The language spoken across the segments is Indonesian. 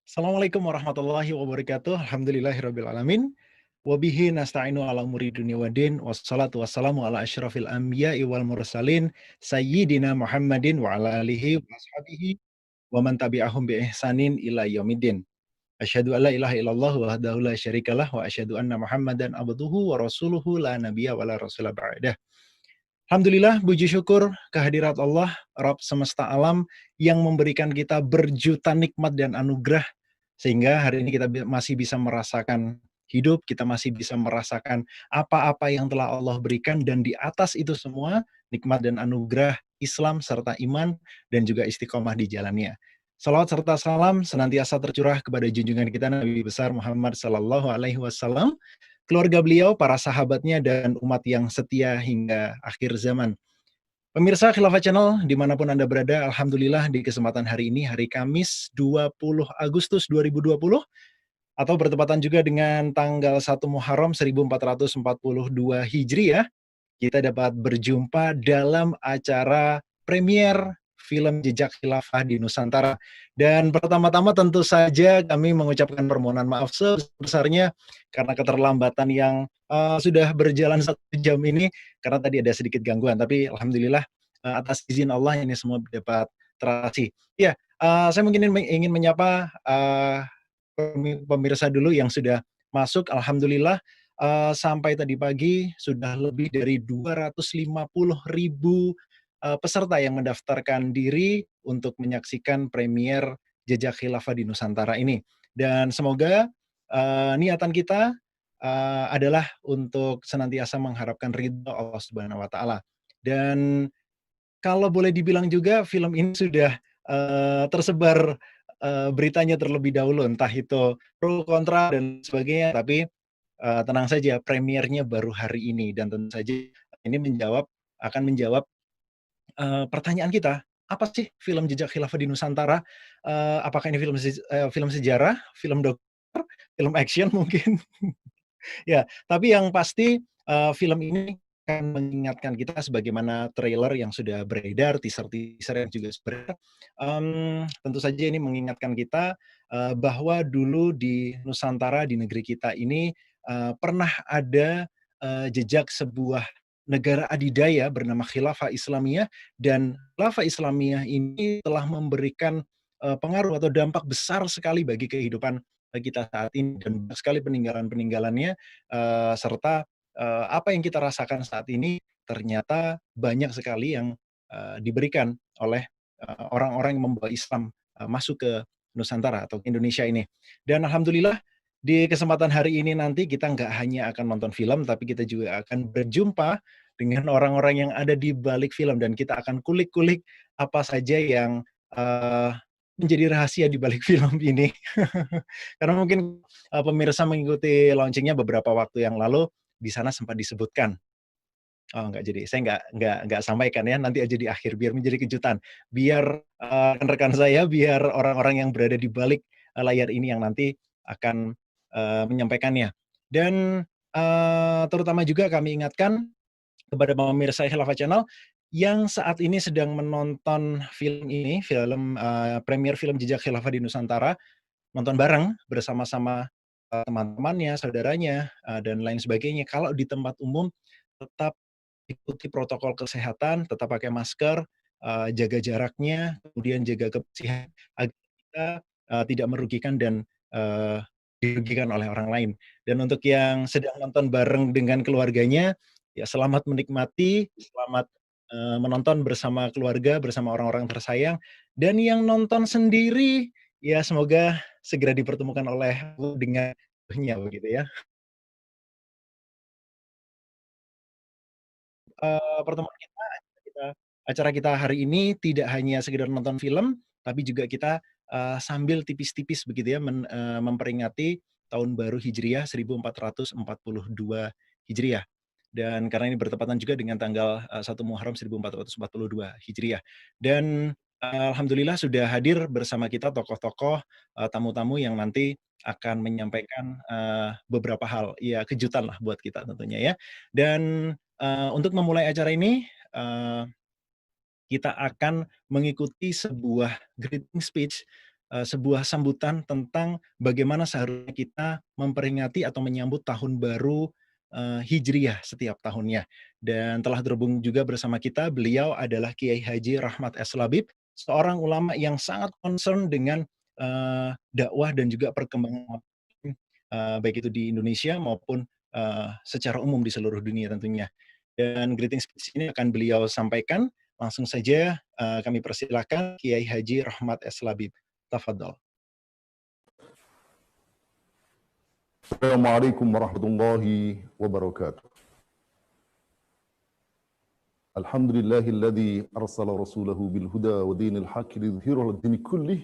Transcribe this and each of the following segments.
Assalamualaikum warahmatullahi wabarakatuh. Alhamdulillahirabbil alamin. Wa bihi nasta'inu ala umuri dunya waddin. Wassalatu wassalamu ala asyrafil anbiya'i wal mursalin sayyidina Muhammadin wa ala alihi wa ashabihi wa man tabi'ahum bi ihsanin ila yaumiddin. Asyhadu an la ilaha illallah wahdahu la syarikalah wa asyhadu anna Muhammadan abduhu wa rasuluhu la nabiyya wa la rasula ba'dah. Alhamdulillah, puji syukur kehadirat Allah, Rabb semesta alam yang memberikan kita berjuta nikmat dan anugerah sehingga hari ini kita masih bisa merasakan hidup, kita masih bisa merasakan apa-apa yang telah Allah berikan dan di atas itu semua nikmat dan anugerah Islam serta iman dan juga istiqomah di jalannya. Salawat serta salam senantiasa tercurah kepada junjungan kita Nabi besar Muhammad Sallallahu Alaihi Wasallam, keluarga beliau, para sahabatnya, dan umat yang setia hingga akhir zaman. Pemirsa Khilafah Channel, dimanapun Anda berada, Alhamdulillah di kesempatan hari ini, hari Kamis 20 Agustus 2020, atau bertepatan juga dengan tanggal 1 Muharram 1442 Hijriah, kita dapat berjumpa dalam acara premier film Jejak Khilafah di Nusantara. Dan pertama-tama tentu saja kami mengucapkan permohonan maaf sebesarnya karena keterlambatan yang sudah berjalan 1 jam ini, karena tadi ada sedikit gangguan. Tapi alhamdulillah atas izin Allah ini semua dapat teratasi. Ya, saya mungkin ingin menyapa pemirsa dulu yang sudah masuk. Alhamdulillah sampai tadi pagi sudah lebih dari 250.000 peserta yang mendaftarkan diri untuk menyaksikan premier Jejak Khilafah di Nusantara ini. Dan semoga niatan kita adalah untuk senantiasa mengharapkan ridho Allah Subhanahu wa taala. Dan kalau boleh dibilang juga film ini sudah tersebar beritanya terlebih dahulu, entah itu pro kontra dan sebagainya, tapi tenang saja, premiernya baru hari ini dan tentu saja ini akan menjawab pertanyaan kita, apa sih film Jejak Khilafah di Nusantara? Apakah ini film sejarah, film dokumenter, film action mungkin? Ya, tapi yang pasti, film ini akan mengingatkan kita sebagaimana trailer yang sudah beredar, teaser-teaser yang juga beredar, tentu saja ini mengingatkan kita, bahwa dulu di Nusantara, di negeri kita ini, pernah ada, jejak sebuah negara adidaya bernama Khilafah Islamiyah, dan Khilafah Islamiyah ini telah memberikan, pengaruh atau dampak besar sekali bagi kehidupan kita saat ini dan banyak sekali peninggalan-peninggalannya, serta, apa yang kita rasakan saat ini ternyata banyak sekali yang, diberikan oleh, orang-orang yang membawa Islam, masuk ke Nusantara atau Indonesia ini. Dan alhamdulillah di kesempatan hari ini nanti kita nggak hanya akan nonton film, tapi kita juga akan berjumpa dengan orang-orang yang ada di balik film dan kita akan kulik-kulik apa saja yang, menjadi rahasia di balik film ini. Karena mungkin, pemirsa mengikuti launching-nya beberapa waktu yang lalu, di sana sempat disebutkan. Oh, enggak jadi, saya nggak sampaikan ya, nanti aja di akhir, biar menjadi kejutan. Biar, rekan-rekan saya, biar orang-orang yang berada di balik, layar ini yang nanti akan, menyampaikannya. Dan, terutama juga kami ingatkan kepada pemirsa Khilafah Channel yang saat ini sedang menonton film ini, premier film Jejak Khilafah di Nusantara, nonton bareng bersama-sama, teman-temannya, saudaranya, dan lain sebagainya. Kalau di tempat umum tetap ikuti protokol kesehatan, tetap pakai masker, jaga jaraknya, kemudian jaga kebersihan agar kita, tidak merugikan dan, eee, dirugikan oleh orang lain. Dan untuk yang sedang nonton bareng dengan keluarganya, ya selamat menikmati, selamat, menonton bersama keluarga, bersama orang-orang tersayang. Dan yang nonton sendiri, ya semoga segera dipertemukan oleh Allah dengan ridhonya begitu ya. Pertemuan acara kita hari ini tidak hanya sekedar nonton film, tapi juga kita, sambil tipis-tipis begitu ya memperingati Tahun Baru Hijriah 1442 Hijriah. Dan karena ini bertepatan juga dengan tanggal, 1 Muharram 1442 Hijriah. Dan, alhamdulillah sudah hadir bersama kita tokoh-tokoh, tamu-tamu yang nanti akan menyampaikan, beberapa hal, ya kejutan lah buat kita tentunya ya. Dan, untuk memulai acara ini, kita akan mengikuti sebuah greeting speech sebuah sambutan tentang bagaimana seharusnya kita memperingati atau menyambut tahun baru Hijriyah setiap tahunnya. Dan telah terhubung juga bersama kita, beliau adalah Kiai Haji Rahmat S. Labib, seorang ulama yang sangat concern dengan dakwah dan juga perkembangan baik itu di Indonesia maupun secara umum di seluruh dunia tentunya. Dan greeting speech ini akan beliau sampaikan. Langsung saja kami persilakan Kiai Haji Rahmat S. Labib. Tafadhol. Assalamualaikum warahmatullahi wabarakatuh. Alhamdulillahilladzi arsala rasulahu bil huda wa dinil haqqi liyudhhirahu 'ala ad-dini kullih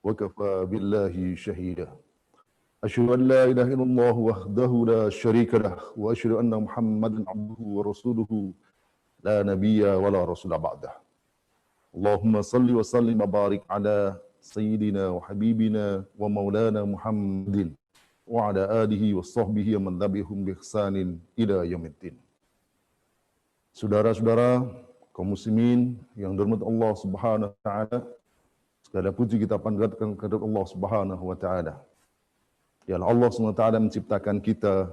wa kafa billahi shahida. Asyhadu an la ilaha illallah wahdahu la syarika lah wa asyhadu anna Muhammadan 'abduhu wa rasuluhu la nabiyya wa la rasula ba'dah. Allahumma salli wa sallim wa barik ala sayyidina wa habibina wa maulana Muhammadin wa ala alihi wa sahbihi wa man tabi'ahum bi ihsanin ila yaumiddin. Saudara-saudara kaum muslimin yang dirahmati Allah Subhanahu wa taala, segala puji kita panjatkan kepada Allah Subhanahu wa taala. Ya Allah Subhanahu wa taala menciptakan kita,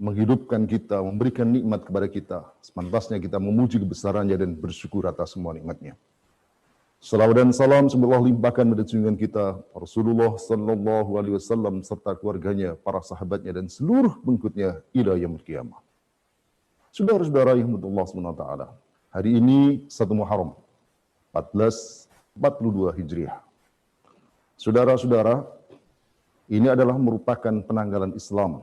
menghidupkan kita, memberikan nikmat kepada kita. Sepantasnya kita memuji kebesarannya dan bersyukur atas semua nikmatnya. Salawat dan salam semoga Allah limpahkan pada junjungan kita Rasulullah sallallahu alaihi wasallam serta keluarganya, para sahabatnya dan seluruh pengikutnya ila yaumil qiyamah. Saudara-saudara yang dirahmati Allah Subhanahu wa taala, hari ini 1 Muharram 1442 Hijriah. Saudara-saudara, ini adalah merupakan penanggalan Islam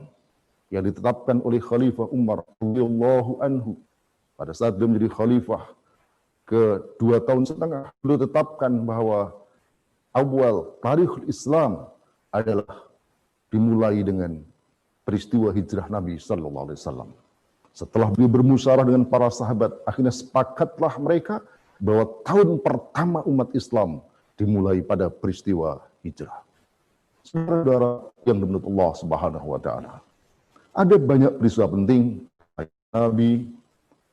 yang ditetapkan oleh Khalifah Umar radhiyallahu anhu pada saat dia menjadi khalifah ke 2 tahun setengah. Beliau tetapkan bahwa awal tarikhul Islam adalah dimulai dengan peristiwa hijrah Nabi sallallahu alaihi wasallam. Setelah beliau bermusyawarah dengan para sahabat, akhirnya sepakatlah mereka bahwa tahun pertama umat Islam dimulai pada peristiwa hijrah. Saudara-saudara yang dirahmati Allah Subhanahu wa taala, ada banyak peristiwa penting Nabi,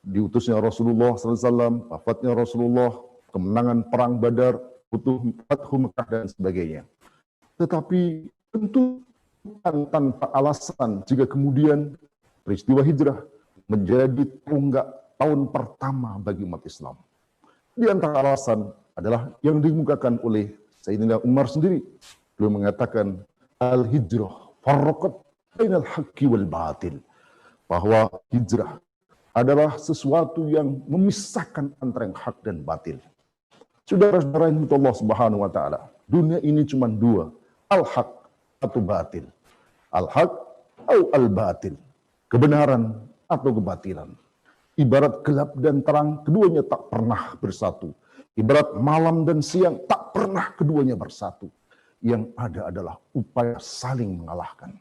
diutusnya Rasulullah SAW, wafatnya Rasulullah, kemenangan perang Badar, Fathu Mekah dan sebagainya. Tetapi tentu bukan tanpa alasan jika kemudian peristiwa hijrah menjadi tonggak tahun pertama bagi umat Islam. Di antara alasan adalah yang dikemukakan oleh Sayyidina Umar sendiri. Beliau mengatakan al-hijrah farraqat bainal haqqi wal batil, bahwa hijrah adalah sesuatu yang memisahkan antara yang hak dan batil. Saudara-saudara yang Allah Subhanahu wa taala, dunia ini cuma 2, al-haq atau batil. Al-haq atau al-batil, kebenaran atau kebatilan. Ibarat gelap dan terang, keduanya tak pernah bersatu. Ibarat malam dan siang, tak pernah keduanya bersatu. Yang ada adalah upaya saling mengalahkan.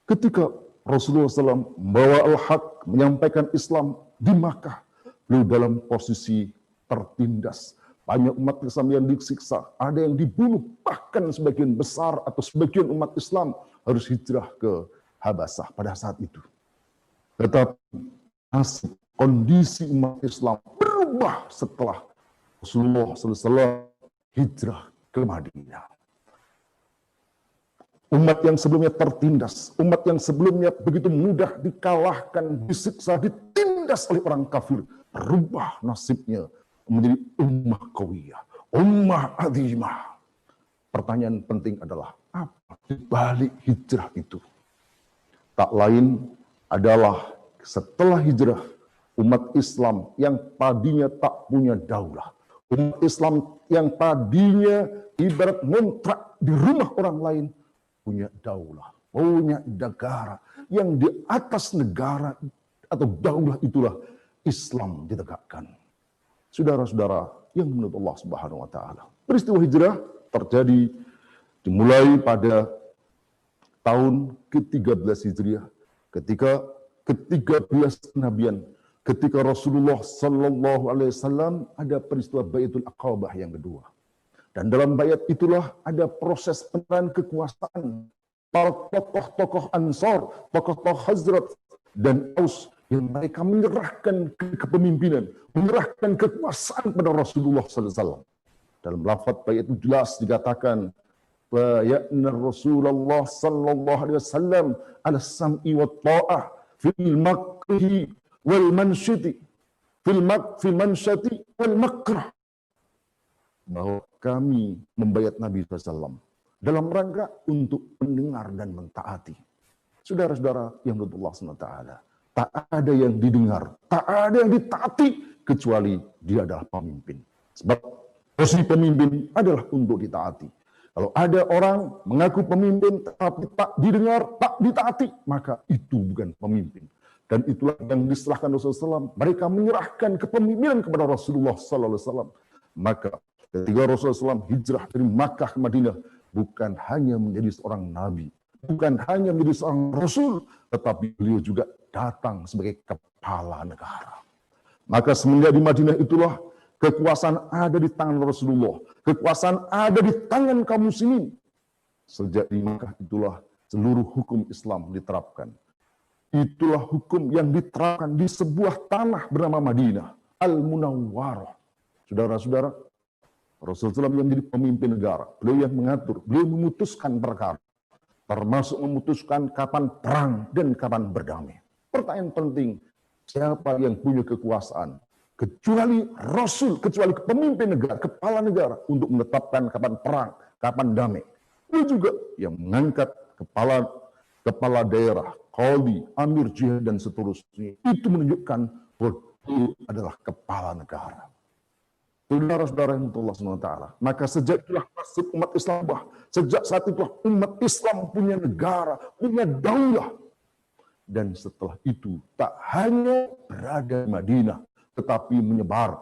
Ketika Rasulullah SAW membawa al-haq, menyampaikan Islam di Makkah, beliau dalam posisi tertindas. Banyak umat Islam yang disiksa, ada yang dibunuh, bahkan sebagian besar atau sebagian umat Islam harus hijrah ke Habasah pada saat itu. Tetapi kondisi umat Islam berubah setelah Rasulullah SAW hijrah ke Madinah. Umat yang sebelumnya tertindas, umat yang sebelumnya begitu mudah dikalahkan, disiksa, ditindas oleh orang kafir, berubah nasibnya menjadi ummah qawiyah, ummah azimah. Pertanyaan penting adalah apa di balik hijrah itu? Tak lain adalah setelah hijrah, umat Islam yang tadinya tak punya daulah, umat Islam yang tadinya ibarat ngontrak di rumah orang lain, punya daulah, punya negara, yang di atas negara atau daulah itulah Islam ditegakkan. Saudara-saudara yang menurut Allah Subhanahu wa taala, peristiwa hijrah terjadi dimulai pada tahun ke-13 Hijriah, ketika ke-13 kenabian, ketika Rasulullah sallallahu alaihi wasallam ada peristiwa Baitul Aqabah yang kedua. Dan dalam bayat itulah ada proses penerapan kekuasaan para tokoh-tokoh Ansar, tokoh-tokoh Hazrat dan Aus yang mereka menyerahkan kepemimpinan, menyerahkan kekuasaan pada Rasulullah sallallahu alaihi wasallam. Dalam lafaz bayat itu jelas dikatakan, bayatna Rasulullah sallallahu alaihi wasallam ala sam'i wa ta'ah fil makri wal mansyati fil mansyati wal makrah. Bahwa kami membayat Nabi SAW dalam rangka untuk mendengar dan mentaati. Saudara-saudara yang menurut Allah SWT, tak ada yang didengar, tak ada yang ditaati, kecuali dia adalah pemimpin. Sebab posisi pemimpin adalah untuk ditaati. Kalau ada orang mengaku pemimpin, tapi tak didengar, tak ditaati, maka itu bukan pemimpin. Dan itulah yang diserahkan Rasulullah SAW. Mereka menyerahkan kepemimpinan kepada Rasulullah SAW. Maka ketika Rasulullah SAW hijrah dari Makkah ke Madinah, bukan hanya menjadi seorang nabi, bukan hanya menjadi seorang rasul, tetapi beliau juga datang sebagai kepala negara. Maka semenjak di Madinah itulah kekuasaan ada di tangan Rasulullah, kekuasaan ada di tangan kaum muslimin. Sejak di Makkah itulah seluruh hukum Islam diterapkan. Itulah hukum yang diterapkan di sebuah tanah bernama Madinah, Al-Munawwarah. Saudara-saudara, Rasulullah SAW yang menjadi pemimpin negara, beliau yang mengatur, beliau memutuskan perkara, termasuk memutuskan kapan perang dan kapan berdamai. Pertanyaan penting, siapa yang punya kekuasaan? Kecuali Rasul, kecuali pemimpin negara, kepala negara, untuk menetapkan kapan perang, kapan damai. Beliau juga yang mengangkat kepala daerah, qadhi, amir jihad, dan seterusnya. Itu menunjukkan bahwa beliau adalah kepala negara. Saudara-saudara yang Allah SWT, maka sejak itulah nasib umat Islam, sejak saat itulah umat Islam punya negara, punya daulah. Dan setelah itu tak hanya berada di Madinah, tetapi menyebar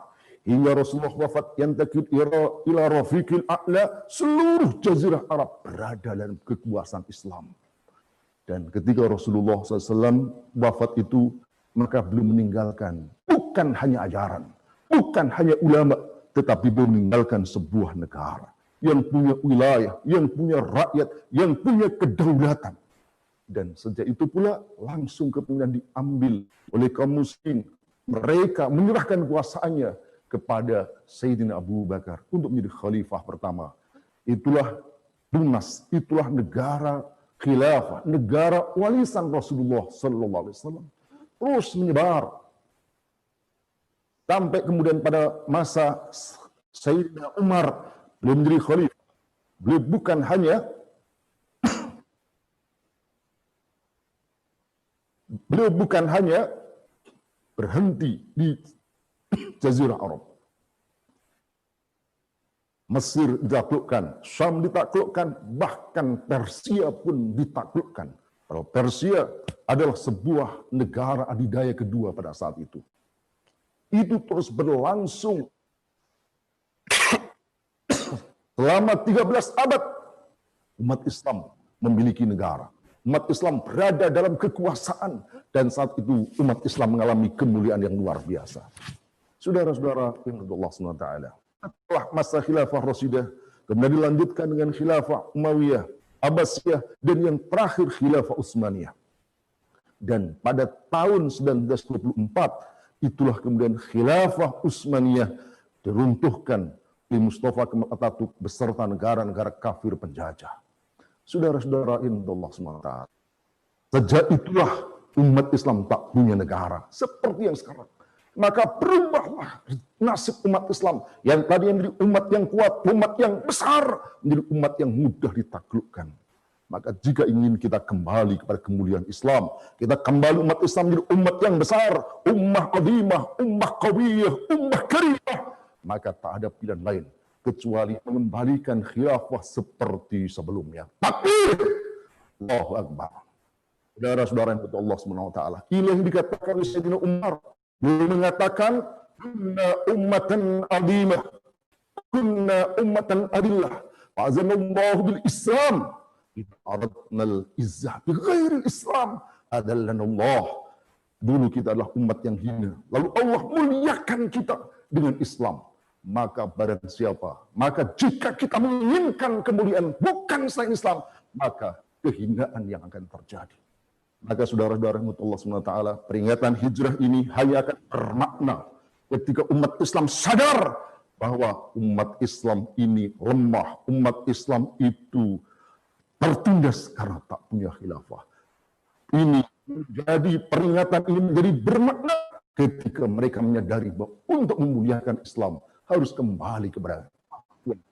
hingga Rasulullah wafat, yang takid ila rafiqil a'la, seluruh jazirah Arab berada dalam kekuasaan Islam. Dan ketika Rasulullah SAW wafat itu, maka beliau meninggalkan bukan hanya ajaran, bukan hanya ulama, tetapi beliau meninggalkan sebuah negara yang punya wilayah, yang punya rakyat, yang punya kedaulatan. Dan sejak itu pula langsung kepemimpinan diambil oleh kaum muslimin. Mereka menyerahkan kuasaannya kepada Sayyidina Abu Bakar untuk menjadi khalifah pertama. Itulah lunas, itulah negara khilafah, negara warisan Rasulullah sallallahu alaihi wasallam. Terus menyebar sampai kemudian pada masa Sayyidina Umar, beliau menjadi khalifah. Beliau bukan hanya berhenti di Jazirah Arab. Mesir ditaklukkan, Syam ditaklukkan, bahkan Persia pun ditaklukkan. Kalau Persia adalah sebuah negara adidaya kedua pada saat itu. Itu terus berlangsung selama 13 abad. Umat Islam memiliki negara. Umat Islam berada dalam kekuasaan. Dan saat itu umat Islam mengalami kemuliaan yang luar biasa. Saudara-saudara yang Allah SWT. Setelah masa khilafah Rasidah, kemudian dilanjutkan dengan khilafah Umayyah, Abbasiyah, dan yang terakhir khilafah Utsmaniyah. Dan pada tahun 1924, itulah kemudian khilafah Utsmaniyah diruntuhkan oleh Mustafa Kemal Atatürk beserta negara-negara kafir penjajah. Saudara-saudara yang Allah SWT, sejak itulah umat Islam tak punya negara seperti yang sekarang. Maka berubahlah nasib umat Islam yang tadi menjadi umat yang kuat, umat yang besar, menjadi umat yang mudah ditaklukkan. Maka jika ingin kita kembali kepada kemuliaan Islam, kita kembali umat Islam menjadi umat yang besar, ummah qadimah, ummah qawiyah, ummah karimah, maka tak ada pilihan lain kecuali mengembalikan khilafah seperti sebelumnya. Takbir! Allahu Akbar. Saudara-saudara yang betul Allah SWT, ini yang dikatakan oleh Sayyidina Umar. Beliau mengatakan, kunna ummatan adimah, kunna ummatan adillah, fa'azanallahu bil Islam. Aradnal izzah bi ghairil Islam adallana Allah. Dulu kita adalah umat yang hina, lalu Allah muliakan kita dengan Islam. Maka barang siapa, maka jika kita menginginkan kemuliaan bukan selain Islam, maka kehinaan yang akan terjadi. Maka saudara-saudara Allah SWT, peringatan hijrah ini hanya akan bermakna ketika umat Islam sadar bahwa umat Islam ini lemah, umat Islam itu tertindas karena tak punya khilafah. Ini menjadi peringatan, ini menjadi bermakna ketika mereka menyadari bahwa untuk memuliakan Islam harus kembali kepada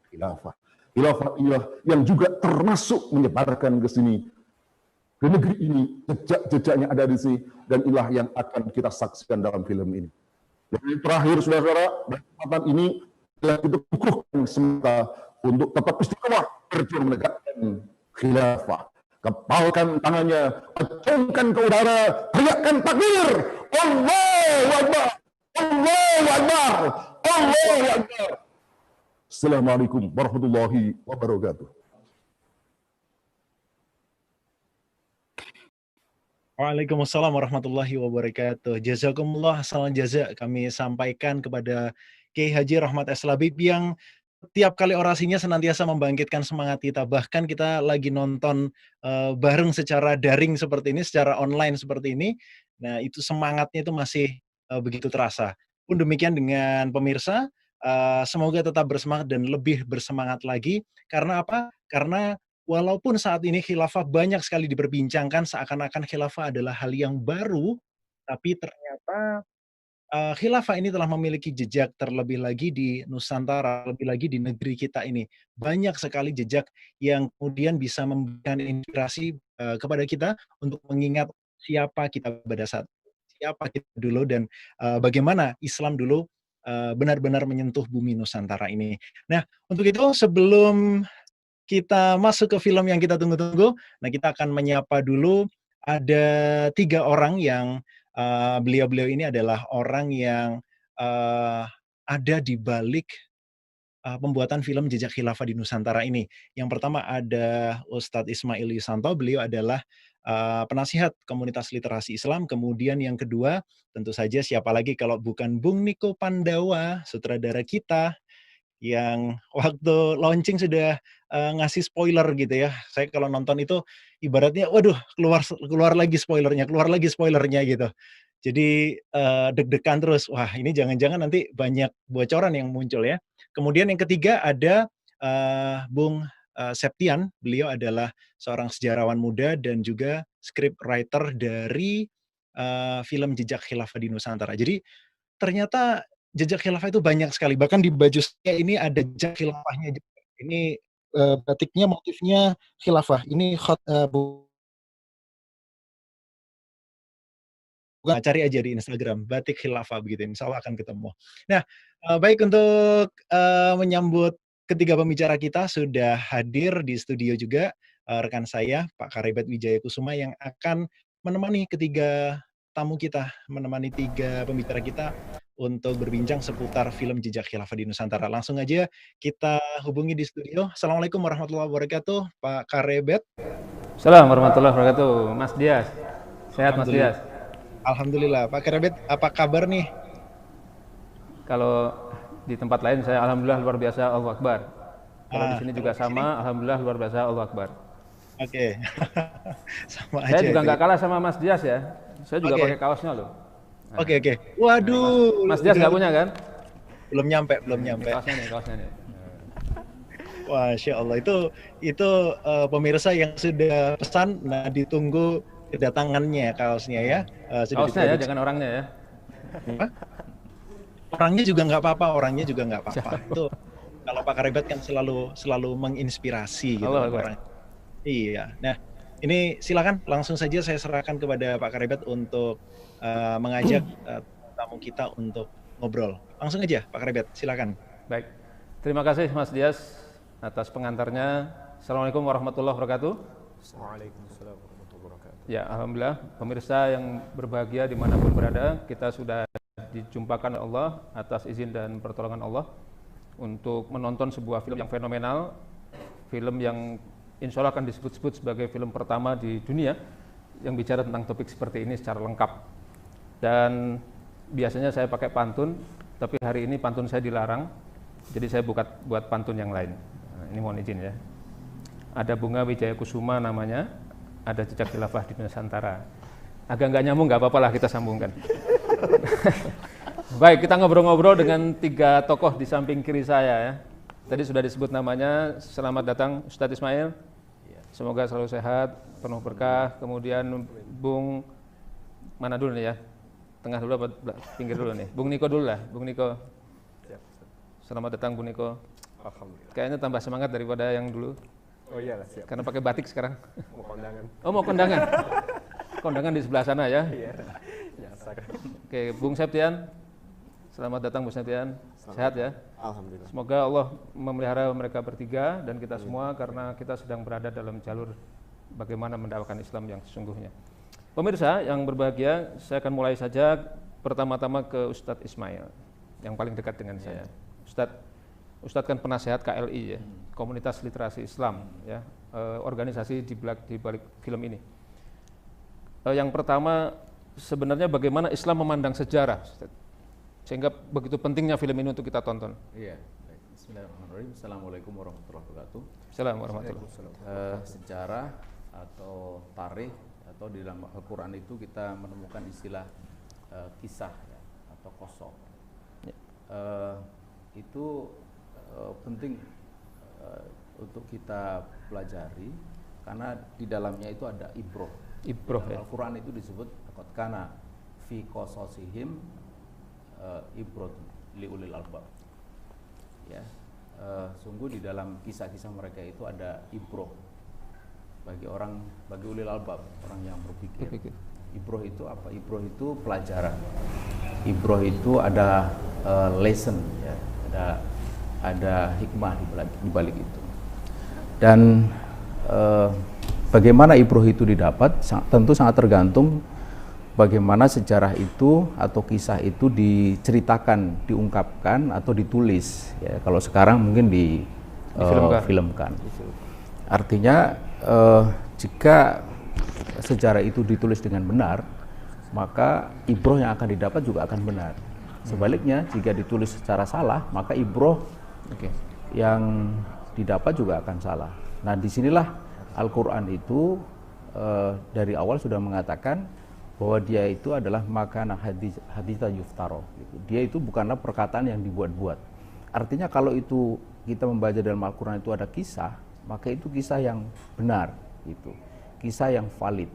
khilafah. Khilafah yang juga termasuk menyebarkan ke sini, ke negeri ini, jejak-jejaknya ada di sini, dan inilah yang akan kita saksikan dalam film ini. Dan terakhir, saudara-saudara, kesempatan ini telah kita kukuhkan semata untuk tetap istiqomah berjuang menegakkan khilafah. Kepalkan tangannya, acungkan ke udara, teriakkan takbir, Allahu Akbar, Allahu Akbar, Allahu Akbar. Assalamualaikum warahmatullahi wabarakatuh. Waalaikumsalam warahmatullahi wabarakatuh. Jazakumullah, salam jaza kami sampaikan kepada Kiai Haji Rahmat S. Labib yang tiap kali orasinya senantiasa membangkitkan semangat kita. Bahkan kita lagi nonton bareng secara daring seperti ini, secara online seperti ini. Nah, itu semangatnya itu masih begitu terasa. Pun demikian dengan pemirsa, semoga tetap bersemangat dan lebih bersemangat lagi. Karena apa? Karena walaupun saat ini khilafah banyak sekali diperbincangkan, seakan-akan khilafah adalah hal yang baru, tapi ternyata khilafah ini telah memiliki jejak terlebih lagi di Nusantara, lebih lagi di negeri kita ini. Banyak sekali jejak yang kemudian bisa memberikan inspirasi kepada kita untuk mengingat siapa kita pada saat siapa kita dulu dan bagaimana Islam dulu benar-benar menyentuh bumi Nusantara ini. Nah, untuk itu sebelum kita masuk ke film yang kita tunggu-tunggu. Nah, kita akan menyapa dulu ada 3 orang yang beliau-beliau ini adalah orang yang ada di balik pembuatan film Jejak Khilafah di Nusantara ini. Yang pertama ada Ustadz Ismail Yusanto, beliau adalah penasihat komunitas literasi Islam. Kemudian yang kedua, tentu saja siapa lagi kalau bukan Bung Niko Pandawa, sutradara kita, yang waktu launching sudah ngasih spoiler gitu ya. Saya kalau nonton itu ibaratnya waduh keluar lagi spoilernya gitu. Jadi deg-degan terus. Wah, ini jangan-jangan nanti banyak bocoran yang muncul ya. Kemudian yang ketiga ada Bung Septian. Beliau adalah seorang sejarawan muda dan juga script writer dari film Jejak Khilafah di Nusantara. Jadi ternyata jejak khilafah itu banyak sekali. Bahkan di baju saya ini ada jejak khilafahnya juga. Ini batiknya motifnya khilafah. Ini bukan, cari aja di Instagram batik khilafah begitu. Insya Allah akan ketemu. Nah, baik untuk menyambut ketiga pembicara kita sudah hadir di studio juga rekan saya Pak Karebet Wijaya Kusuma yang akan menemani ketiga tamu kita, menemani 3 pembicara kita untuk berbincang seputar film Jejak Khilafah di Nusantara. Langsung aja kita hubungi di studio. Assalamualaikum warahmatullahi wabarakatuh, Pak Karebet. Assalamualaikum warahmatullahi wabarakatuh, Mas Dias. Sehat Mas Dias? Alhamdulillah. Pak Karebet, apa kabar nih? Kalau di tempat lain saya alhamdulillah luar biasa, Allahu Akbar. Kalau di sini juga sama, alhamdulillah luar biasa, Allahu Akbar. Oke. Sama saya aja juga nggak ya. kalah sama Mas Dias ya. Saya juga pakai kaosnya loh. Nah. Oke. Waduh. Mas Dias nggak punya kan? Belum nyampe. Kaosnya nih. Wah, Masya Allah. Itu pemirsa yang sudah pesan, nah ditunggu kedatangannya kaosnya ya. Kaosnya ya, jangan orangnya ya. Orangnya juga nggak apa-apa. Itu kalau Pak Karebet kan selalu menginspirasi gitu orang. Iya. Nah, ini silakan langsung saja saya serahkan kepada Pak Karebet untuk mengajak tamu kita untuk ngobrol. Langsung aja Pak Karebet, silakan. Baik. Terima kasih Mas Dias atas pengantarnya. Assalamualaikum warahmatullahi wabarakatuh. Waalaikumsalam warahmatullahi wabarakatuh. Ya, alhamdulillah pemirsa yang berbahagia dimanapun berada, kita sudah dijumpakan oleh Allah atas izin dan pertolongan Allah untuk menonton sebuah film yang fenomenal, film yang insya Allah akan disebut-sebut sebagai film pertama di dunia yang bicara tentang topik seperti ini secara lengkap. Dan biasanya saya pakai pantun, tapi hari ini pantun saya dilarang, jadi saya buat pantun yang lain. Nah, ini mohon izin ya. Ada bunga Wijaya Kusuma namanya, ada jejak khilafah di Nusantara. Agak nggak nyambung, nggak apa-apa lah kita sambungkan. Baik, kita ngobrol-ngobrol dengan 3 tokoh di samping kiri saya ya. Tadi sudah disebut namanya. Selamat datang Ustadz Ismail. Semoga selalu sehat, penuh berkah. Kemudian Bung mana dulu nih ya? Tengah dulu apa pinggir dulu nih? Bung Niko dulu lah, Bung Niko. Selamat datang Bung Niko. Alhamdulillah. Kayaknya tambah semangat daripada yang dulu. Oh iya lah, siap. Karena pakai batik sekarang. Mau kondangan. Oh, mau kondangan. Kondangan di sebelah sana ya. Iya. Biasa kan. Oke, Bung Septian. Selamat datang Bung Septian. Sehat ya. Alhamdulillah. Semoga Allah memelihara mereka bertiga dan kita semua karena kita sedang berada dalam jalur bagaimana mendakwakan Islam yang sesungguhnya. Pemirsa yang berbahagia, saya akan mulai saja pertama-tama ke Ustadz Ismail yang paling dekat dengan saya. Ustadz kan penasehat KLI ya, Komunitas Literasi Islam ya, organisasi di balik film ini. Yang pertama sebenarnya bagaimana Islam memandang sejarah, Ustadz? Sehingga begitu pentingnya film ini untuk kita tonton. Iya, baik. Bismillahirrahmanirrahim. Assalamualaikum warahmatullahi wabarakatuh. Assalamualaikum warahmatullahi wabarakatuh. Sejarah atau tarikh atau di dalam Al-Quran itu kita menemukan istilah kisah ya, atau qasas. Ya. Itu penting untuk kita pelajari karena di dalamnya itu ada ibroh. Ibroh ya. Al-Quran itu disebut qad kana fi qasasihim ibrotun liulil albab. Ya, sungguh di dalam kisah-kisah mereka itu ada ibroh bagi ulil albab, orang yang berpikir. Ibroh itu apa? Ibroh itu pelajaran. Ibroh itu ada lesson, ya, ada hikmah di balik itu. Dan bagaimana ibroh itu didapat tentu sangat tergantung bagaimana sejarah itu atau kisah itu diceritakan, diungkapkan atau ditulis. Ya, kalau sekarang mungkin difilmkan. Artinya jika sejarah itu ditulis dengan benar, maka ibroh yang akan didapat juga akan benar. Sebaliknya, jika ditulis secara salah, maka ibroh yang didapat juga akan salah. Nah, disinilah Al-Quran itu dari awal sudah mengatakan bahwa dia itu adalah makana haditha yuftaro. Dia itu bukanlah perkataan yang dibuat-buat. Artinya kalau itu kita membaca dalam Al-Quran itu ada kisah, maka itu kisah yang benar, gitu. Kisah yang valid.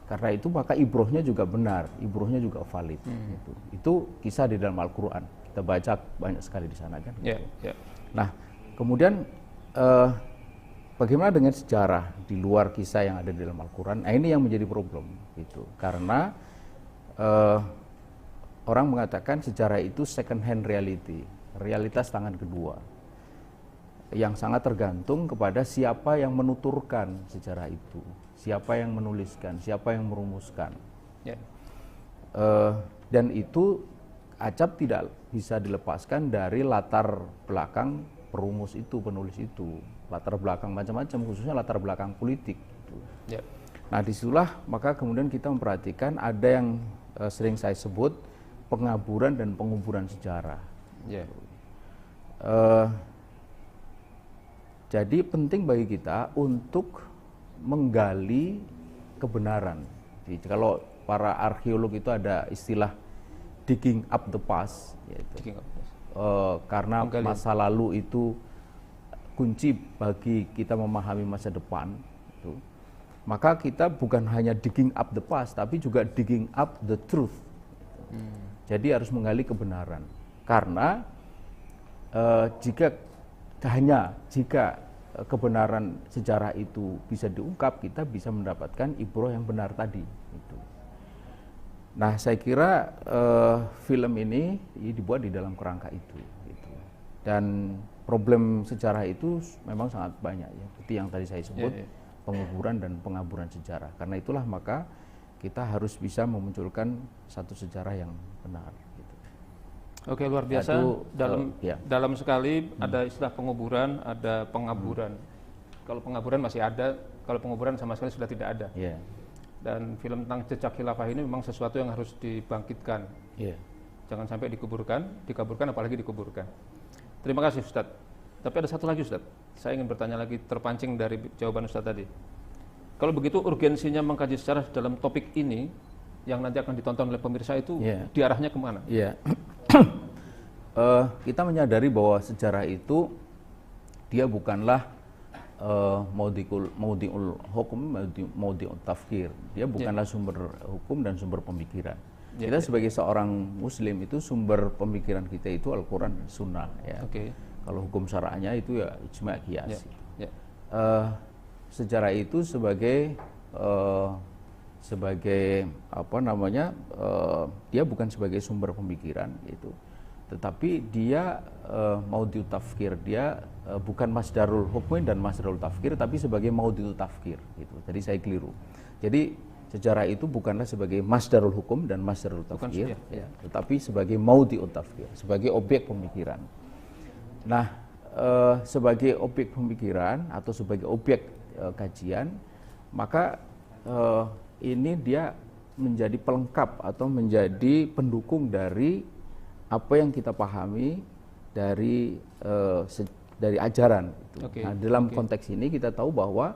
Karena itu maka ibrohnya juga benar, ibrohnya juga valid. Gitu. Itu kisah di dalam Al-Quran. Kita baca banyak sekali di sana kan. Yeah, yeah. Nah, kemudian bagaimana dengan sejarah di luar kisah yang ada di dalam Al-Quran? Nah, ini yang menjadi problem, gitu. Karena orang mengatakan sejarah itu second hand reality, realitas tangan kedua, yang sangat tergantung kepada siapa yang menuturkan sejarah itu, siapa yang menuliskan, siapa yang merumuskan. Yeah. Dan itu acap tidak bisa dilepaskan dari latar belakang perumus itu, penulis itu. Latar belakang macam-macam, khususnya latar belakang politik. Gitu. Yeah. Nah, disitulah maka kemudian kita memperhatikan ada yang sering saya sebut pengaburan dan penguburan sejarah. Yeah. Jadi penting bagi kita untuk menggali kebenaran. Jadi, kalau para arkeolog itu ada istilah digging up the past, yaitu karena masa lalu itu kunci bagi kita memahami masa depan. Itu. Maka kita bukan hanya digging up the past, tapi juga digging up the truth. Jadi harus menggali kebenaran. Karena jika kebenaran sejarah itu bisa diungkap, kita bisa mendapatkan ibroh yang benar tadi. Gitu. Nah, saya kira film ini dibuat di dalam kerangka itu. Gitu. Dan problem sejarah itu memang sangat banyak ya, seperti yang tadi saya sebut, penguburan dan pengaburan sejarah. Karena itulah maka kita harus bisa memunculkan satu sejarah yang benar. Gitu. Oke, luar biasa. Dalam sekali ada istilah penguburan, ada pengaburan. Kalau pengaburan masih ada, kalau penguburan sama sekali sudah tidak ada. Yeah. Dan film tentang jejak khilafah ini memang sesuatu yang harus dibangkitkan. Yeah. Jangan sampai dikaburkan apalagi dikuburkan. Terima kasih Ustadz. Tapi ada satu lagi Ustadz, saya ingin bertanya lagi terpancing dari jawaban Ustadz tadi. Kalau begitu urgensinya mengkaji sejarah dalam topik ini yang nanti akan ditonton oleh pemirsa itu diarahnya kemana? Iya, Kita menyadari bahwa sejarah itu dia bukanlah maudiul hukum, maudiul tafkir. Dia bukanlah sumber hukum dan sumber pemikiran. Kita sebagai seorang muslim itu sumber pemikiran kita itu Al-Quran dan Sunnah ya. Kalau hukum syara'nya itu ya ijma' qiyas. Sejarah itu sebagai apa namanya, dia bukan sebagai sumber pemikiran gitu, tetapi dia maudiul tafkir, dia bukan masdarul hukmin dan masdarul tafkir, tapi sebagai maudiul tafkir gitu. Jadi saya keliru. Jadi sejarah itu bukanlah sebagai masdarul hukum dan masdarul tafkir, tetapi sebagai maudiul tafkir, sebagai objek pemikiran. Nah, sebagai objek pemikiran atau sebagai objek kajian, maka ini dia menjadi pelengkap atau menjadi pendukung dari apa yang kita pahami dari ajaran. Nah, dalam konteks ini kita tahu bahwa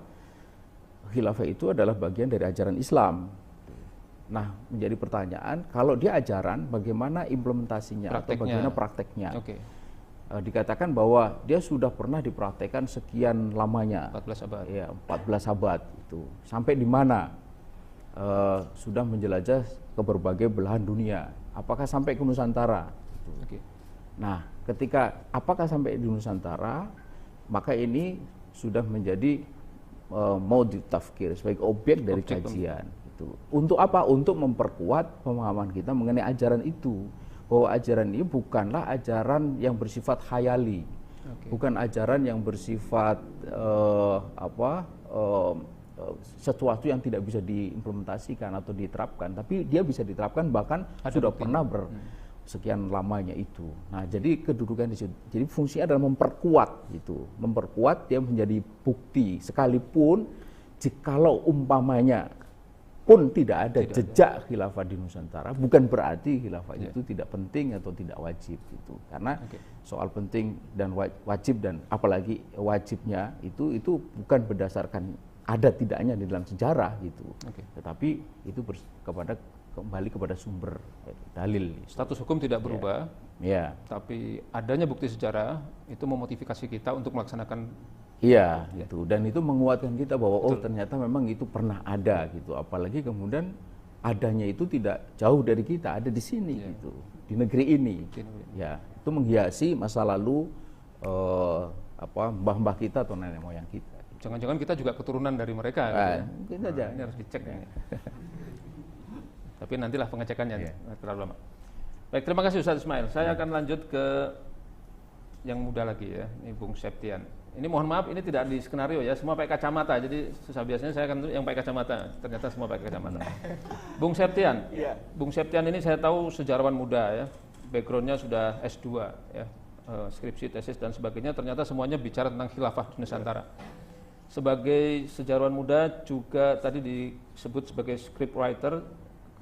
khilafah itu adalah bagian dari ajaran Islam. Nah, menjadi pertanyaan, kalau dia ajaran, bagaimana implementasinya atau bagaimana prakteknya? Dikatakan bahwa dia sudah pernah dipraktekkan sekian lamanya, 14 abad. Ya, 14 abad itu. Sampai di mana? Sudah menjelajah ke berbagai belahan dunia. Apakah sampai ke Nusantara? Nah, ketika apakah sampai di Nusantara, maka ini sudah menjadi maudiul tafkir, sebagai objek dari kajian. Untuk apa? Untuk memperkuat pemahaman kita mengenai ajaran itu, bahwa ajaran ini bukanlah ajaran yang bersifat khayali, bukan ajaran yang bersifat sesuatu yang tidak bisa diimplementasikan atau diterapkan, tapi dia bisa diterapkan, bahkan sudah pernah sekian lamanya itu. Nah, jadi kedudukan di situ. Jadi fungsinya adalah memperkuat itu, memperkuat dia menjadi bukti, sekalipun jikalau umpamanya pun tidak ada jejak khilafah di Nusantara, bukan berarti khilafah itu tidak penting atau tidak wajib gitu. Karena soal penting dan wajib, dan apalagi wajibnya itu bukan berdasarkan ada tidaknya di dalam sejarah gitu, tetapi itu kembali kepada sumber dalil. Status hukum tidak berubah, tapi adanya bukti sejarah itu memotivasi kita untuk melaksanakan. Gitu. Dan itu menguatkan kita bahwa ternyata memang itu pernah ada gitu. Apalagi kemudian adanya itu tidak jauh dari kita, ada di sini gitu, di negeri ini. Ya, itu menghiasi masa lalu mbah-mbah kita atau nenek moyang kita. Jangan-jangan kita juga keturunan dari mereka. Mungkin saja. Ini harus dicek. Tapi nantilah pengecekannya, terlalu lama. Baik, terima kasih Ustaz Ismail. Saya akan lanjut ke yang muda lagi ya, ini Bung Septian. Ini mohon maaf, ini tidak di skenario ya, semua pakai kacamata. Jadi susah, biasanya saya akan yang pakai kacamata, ternyata semua pakai kacamata. Bung Septian, Bung Septian ini saya tahu sejarawan muda ya, backgroundnya sudah S2 ya, skripsi, tesis dan sebagainya. Ternyata semuanya bicara tentang khilafah Nusantara. Sebagai sejarawan muda juga tadi disebut sebagai script writer,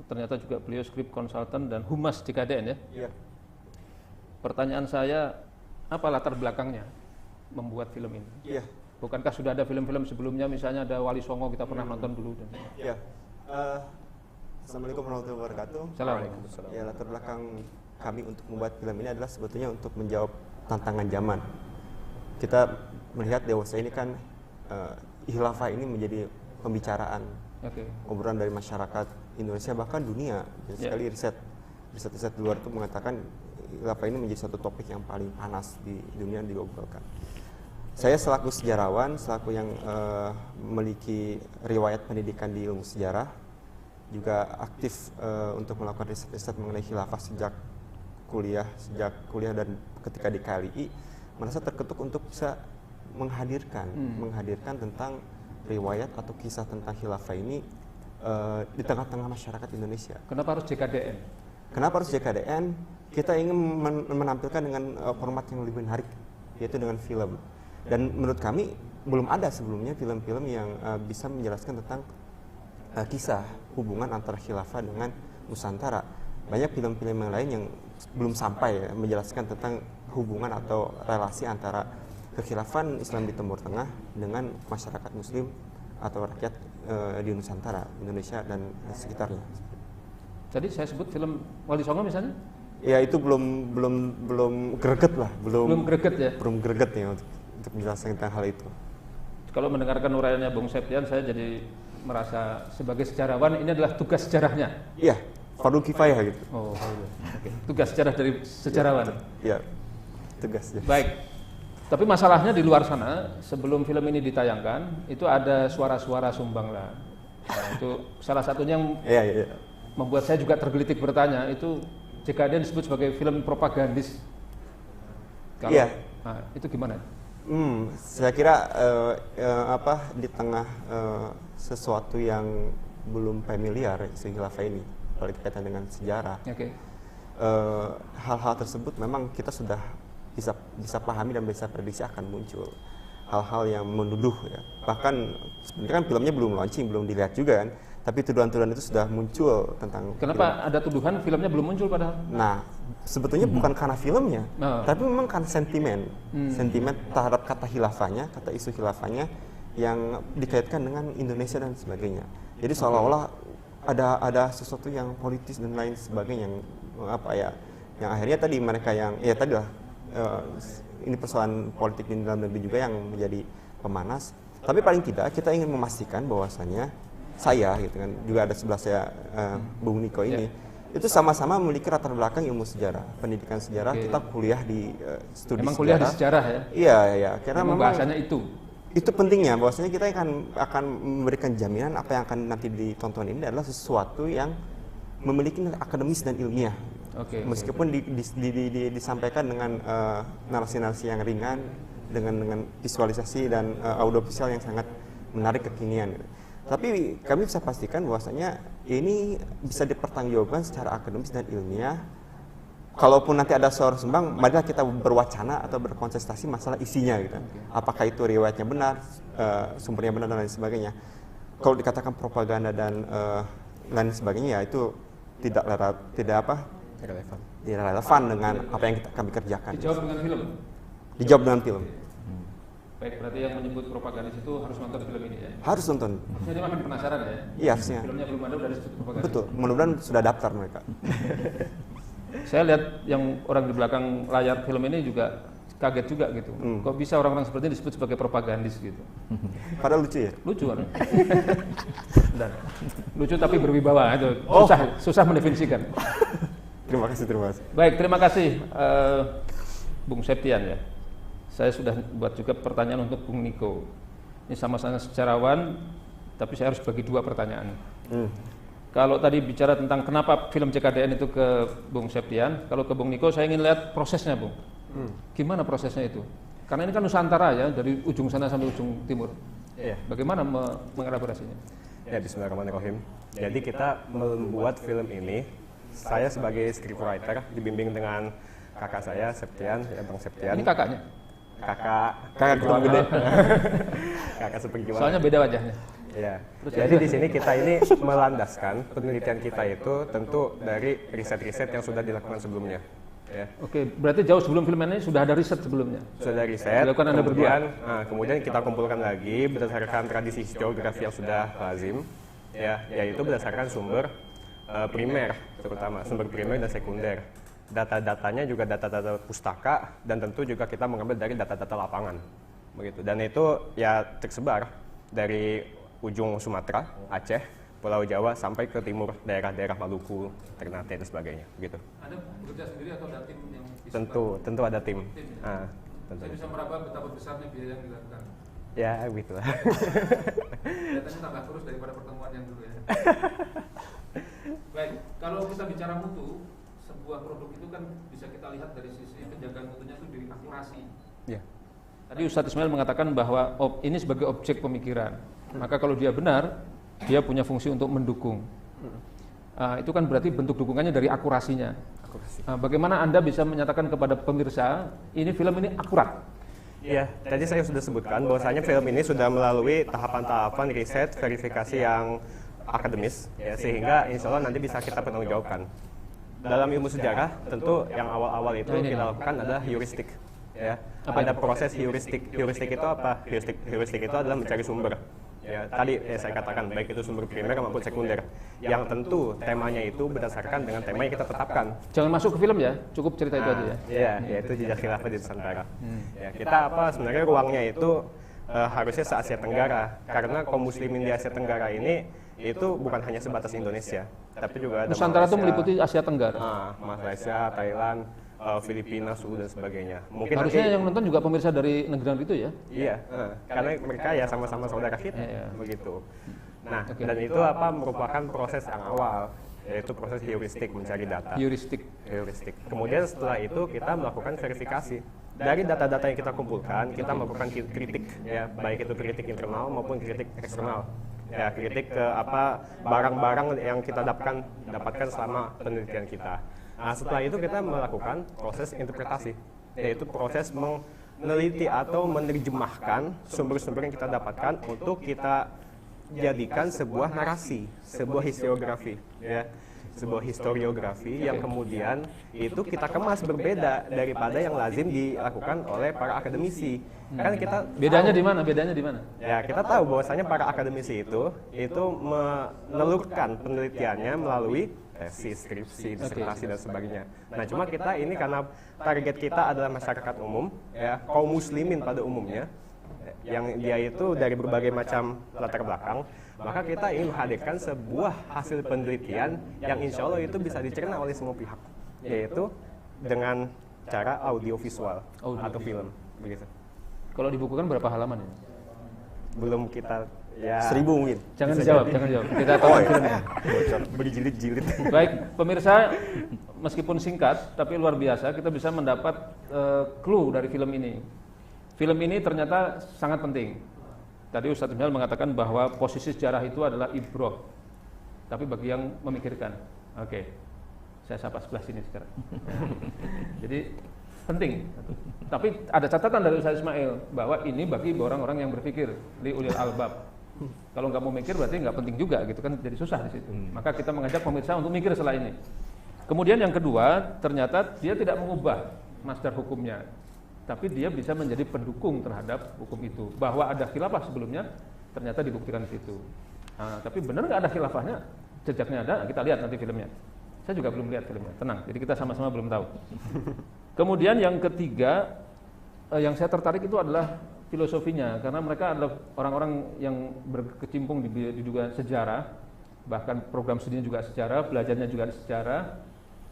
ternyata juga beliau script consultant dan humas di KDN ya. Pertanyaan saya, apa latar belakangnya membuat film ini? Bukankah sudah ada film-film sebelumnya, misalnya ada Wali Songo, kita pernah nonton dulu. Assalamualaikum warahmatullahi wabarakatuh. Assalamualaikum. Ya, latar belakang kami untuk membuat film ini adalah sebetulnya untuk menjawab tantangan zaman. Kita melihat dewasa ini kan khilafah ini menjadi pembicaraan, obrolan dari masyarakat Indonesia bahkan dunia. Sekali riset luar itu mengatakan khilafah ini menjadi satu topik yang paling panas di dunia diobrolkan. Saya selaku sejarawan, selaku yang memiliki riwayat pendidikan di ilmu sejarah, juga aktif untuk melakukan riset-riset mengenai khilafah sejak kuliah dan ketika di KLI, merasa terketuk untuk bisa menghadirkan tentang riwayat atau kisah tentang khilafah ini di tengah-tengah masyarakat Indonesia. Kenapa harus JKDN? Kenapa harus JKDN? Kita ingin menampilkan dengan format yang lebih menarik, yaitu dengan film. Dan menurut kami belum ada sebelumnya film-film yang bisa menjelaskan tentang kisah hubungan antara khilafah dengan Nusantara. Banyak film-film yang lain yang belum sampai menjelaskan tentang hubungan atau relasi antara kekhilafan Islam di Timur Tengah dengan masyarakat Muslim atau rakyat di Nusantara, Indonesia dan sekitarnya. Jadi saya sebut film Wali Songo misalnya? Ya itu belum greget lah, Belum greget ya. belum greget ya untuk menjelaskan tentang hal itu. Kalau mendengarkan uraiannya Bung Septian, saya jadi merasa sebagai sejarawan ini adalah tugas sejarahnya. Iya, fardu kifayah gitu. Oh, okay. Tugas sejarah dari sejarawan. Iya, tugasnya. Baik. Tapi masalahnya di luar sana, sebelum film ini ditayangkan, itu ada suara-suara sumbanglah. Nah, itu salah satunya yang Iya. membuat saya juga tergelitik bertanya, itu JKD disebut sebagai film propagandis. Iya. Nah, itu gimana? Saya kira di tengah sesuatu yang belum familiar isu khilafah ini, kalau dikaitan dengan sejarah, hal-hal tersebut memang kita sudah bisa pahami dan bisa prediksi akan muncul hal-hal yang menuduh ya. Bahkan sebenarnya kan filmnya belum launching, belum dilihat juga kan, tapi tuduhan-tuduhan itu sudah muncul tentang. Kenapa film. ada tuduhan filmnya belum muncul padahal? Nah, sebetulnya bukan karena filmnya, tapi memang kan sentimen terhadap kata khilafahnya, kata isu khilafahnya yang dikaitkan dengan Indonesia dan sebagainya. Jadi seolah-olah ada sesuatu yang politis dan lain sebagainya yang akhirnya tadi mereka yang ini persoalan politik di dalam negeri juga yang menjadi pemanas. Tapi paling tidak kita ingin memastikan bahwasannya saya gitu kan, juga ada sebelah saya Bung Niko ini, itu sama-sama memiliki latar belakang ilmu sejarah, pendidikan sejarah. Kita kuliah di studi memang sejarah. Kuliah di sejarah ya? Iya, karena memang bahasanya itu pentingnya, bahwasanya kita akan memberikan jaminan apa yang akan nanti ditonton ini adalah sesuatu yang memiliki akademis dan ilmiah. Meskipun disampaikan dengan narasi-narasi yang ringan, dengan visualisasi dan audiovisual yang sangat menarik kekinian. Tapi kami bisa pastikan bahwasanya ini bisa dipertanggungjawabkan secara akademis dan ilmiah. Kalaupun nanti ada suara sumbang, marilah kita berwacana atau berkontestasi masalah isinya gitu. Apakah itu riwayatnya benar, sumbernya benar dan lain sebagainya. Kalau dikatakan propaganda dan lain sebagainya, ya itu tidak relevan dengan apa yang kami kerjakan. Dijawab dengan film? Dijawab dengan film. Baik, berarti yang menyebut propagandis itu harus nonton film ini ya? Harus nonton. Jadi makin penasaran ya? Iya, harusnya. Filmnya belum ada, udah disebut propagandis. Betul, mudah-mudahan sudah daftar mereka. Saya lihat yang orang di belakang layar film ini juga kaget juga gitu. Kok bisa orang-orang seperti ini disebut sebagai propagandis gitu? Padahal lucu ya? Lucu kan? Lucu tapi berwibawa itu. Susah mendefinisikan. Terima kasih. Baik, terima kasih Bung Septian ya. Saya sudah buat juga pertanyaan untuk Bung Niko. Ini sama-sama sejarawan, tapi saya harus bagi dua pertanyaan. Kalau tadi bicara tentang kenapa film JKDN itu ke Bung Septian, kalau ke Bung Niko saya ingin lihat prosesnya, Bung. Gimana prosesnya itu? Karena ini kan Nusantara ya, dari ujung sana sampai ujung timur. Iya. Bagaimana mengelaborasinya? Ya, bismillahirrahmanirrahim. Jadi kita membuat film ini, saya sebagai scriptwriter dibimbing dengan kakak saya Septian, ya Bang Septian. Ini kakaknya? Kakak ketemu gede. Kakak seperjuangan. Soalnya beda wajahnya. Ya. Jadi di sini kita ini melandaskan penelitian kita itu tentu dari riset-riset yang sudah dilakukan sebelumnya. Ya. Oke, berarti jauh sebelum film ini sudah ada riset sebelumnya? Sudah ada riset, dilakukan Anda berdua? Kemudian kita kumpulkan lagi berdasarkan tradisi historiografi yang sudah lazim, ya, yaitu berdasarkan sumber primer, terutama sumber primer dan sekunder. Data-datanya juga data-data pustaka, dan tentu juga kita mengambil dari data-data lapangan, begitu. Dan itu ya tersebar dari ujung Sumatera, Aceh, Pulau Jawa sampai ke timur daerah-daerah Maluku, Ternate dan sebagainya, begitu. Anda bekerja sendiri atau ada tim yang bisa? Tentu ada tim. Saya bisa meraba betapa besarnya biaya yang dilakukan. Ya, gitu lah. Kelihatannya tambah terus daripada pertemuan yang dulu ya. Baik, kalau kita bicara mutu, sebuah produk itu kan bisa kita lihat dari sisi penjagaan mutunya itu dari akurasi. Ya. Tadi Ustadz Ismail mengatakan bahwa ini sebagai objek pemikiran. Maka kalau dia benar, dia punya fungsi untuk mendukung. Itu kan berarti bentuk dukungannya dari akurasinya. Bagaimana Anda bisa menyatakan kepada pemirsa, ini film ini akurat? Iya, tadi saya sudah sebutkan bahwasanya film ini sudah melalui tahapan-tahapan riset, verifikasi yang akademis, ya, sehingga insya Allah nanti bisa kita pertanggungjawabkan. Dalam ilmu sejarah, tentu yang awal-awal itu kita lakukan adalah heuristik. Ya. Ada proses heuristik. Heuristik itu apa? Heuristik itu adalah mencari sumber. Ya, tadi saya katakan baik itu sumber primer maupun sekunder. Yang tentu temanya itu berdasarkan dengan tema yang kita tetapkan. Jangan masuk ke film ya, cukup cerita itu aja ya. Iya, yaitu jejak khilafah di Nusantara. Ya, kita sebenarnya ruangnya itu harusnya se-Asia Tenggara, karena kaum muslimin di Asia Tenggara ini itu bukan hanya sebatas Indonesia, tapi juga ada Nusantara itu Malaysia, meliputi Asia Tenggara. Malaysia, Thailand, Filipina, Sulu dan sebagainya. Mungkin Harusnya nanti, yang nonton juga pemirsa dari negara itu ya. iya, karena mereka ya sama-sama saudara kita, begitu. Nah, dan itu merupakan proses yang awal, yaitu proses heuristik mencari data. Heuristik. Kemudian setelah itu kita melakukan verifikasi. Dari data-data yang kita kumpulkan, kita melakukan kritik, ya, baik itu kritik internal maupun kritik eksternal. Ya, kritik ke barang-barang yang kita dapatkan selama penelitian kita. Nah, setelah itu kita melakukan proses interpretasi, yaitu proses meneliti atau menerjemahkan sumber-sumber yang kita dapatkan untuk kita jadikan sebuah narasi, sebuah historiografi, ya, sebuah historiografi yang kemudian itu kita kemas berbeda daripada yang lazim dilakukan oleh para akademisi. Kan kita Bedanya di mana? Bedanya di mana? Ya, kita tahu bahwasanya para akademisi itu menelurkan penelitiannya melalui tesis, skripsi, disertasi dan sebagainya. Nah, cuma kita ini karena target kita adalah masyarakat umum, ya, kaum muslimin pada umumnya, yang dia itu dari berbagai macam latar belakang, maka kita ingin menghadirkan sebuah hasil penelitian yang insya Allah itu bisa dicerna oleh semua pihak, yaitu dengan cara audiovisual atau film, begitu. Kalau dibukukan berapa halaman ini? Belum kita, ya, 1000 mungkin. Jangan dijawab. Kita tonton filmnya. berjilid-jilid. Baik, pemirsa, meskipun singkat tapi luar biasa, kita bisa mendapat clue dari film ini. Film ini ternyata sangat penting. Tadi Ustadz Ismail mengatakan bahwa posisi sejarah itu adalah ibroh, tapi bagi yang memikirkan. Oke, saya sapa sebelah sini sekarang. Jadi penting. Tapi ada catatan dari Ustadz Ismail bahwa ini bagi orang-orang yang berpikir, li ulil albab. Kalau nggak mau mikir berarti nggak penting juga, gitu kan, jadi susah di situ. Maka kita mengajak pemirsa untuk mikir setelah ini. Kemudian yang kedua, ternyata dia tidak mengubah masdar hukumnya, tapi dia bisa menjadi pendukung terhadap hukum itu. Bahwa ada khilafah sebelumnya, ternyata dibuktikan di situ. Nah, tapi benar nggak ada khilafahnya? Jejaknya ada, kita lihat nanti filmnya. Saya juga belum lihat filmnya, tenang. Jadi kita sama-sama belum tahu. Kemudian yang ketiga, yang saya tertarik itu adalah filosofinya, karena mereka adalah orang-orang yang berkecimpung di juga sejarah, bahkan program studinya juga sejarah, belajarnya juga sejarah,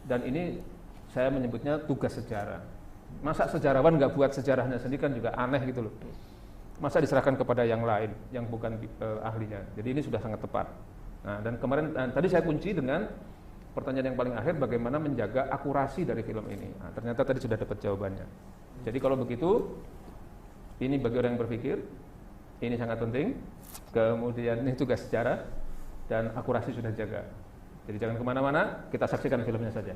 dan ini saya menyebutnya tugas sejarah. Masa sejarawan nggak buat sejarahnya sendiri kan juga aneh gitu loh. Masa diserahkan kepada yang lain, yang bukan ahlinya. Jadi ini sudah sangat tepat. Nah, dan kemarin tadi saya kunci dengan pertanyaan yang paling akhir, bagaimana menjaga akurasi dari film ini. Nah, ternyata tadi sudah dapat jawabannya. Jadi kalau begitu, ini bagi orang yang berpikir, ini sangat penting. Kemudian ini tugas sejarah, dan akurasi sudah jaga. Jadi jangan kemana-mana, kita saksikan filmnya saja.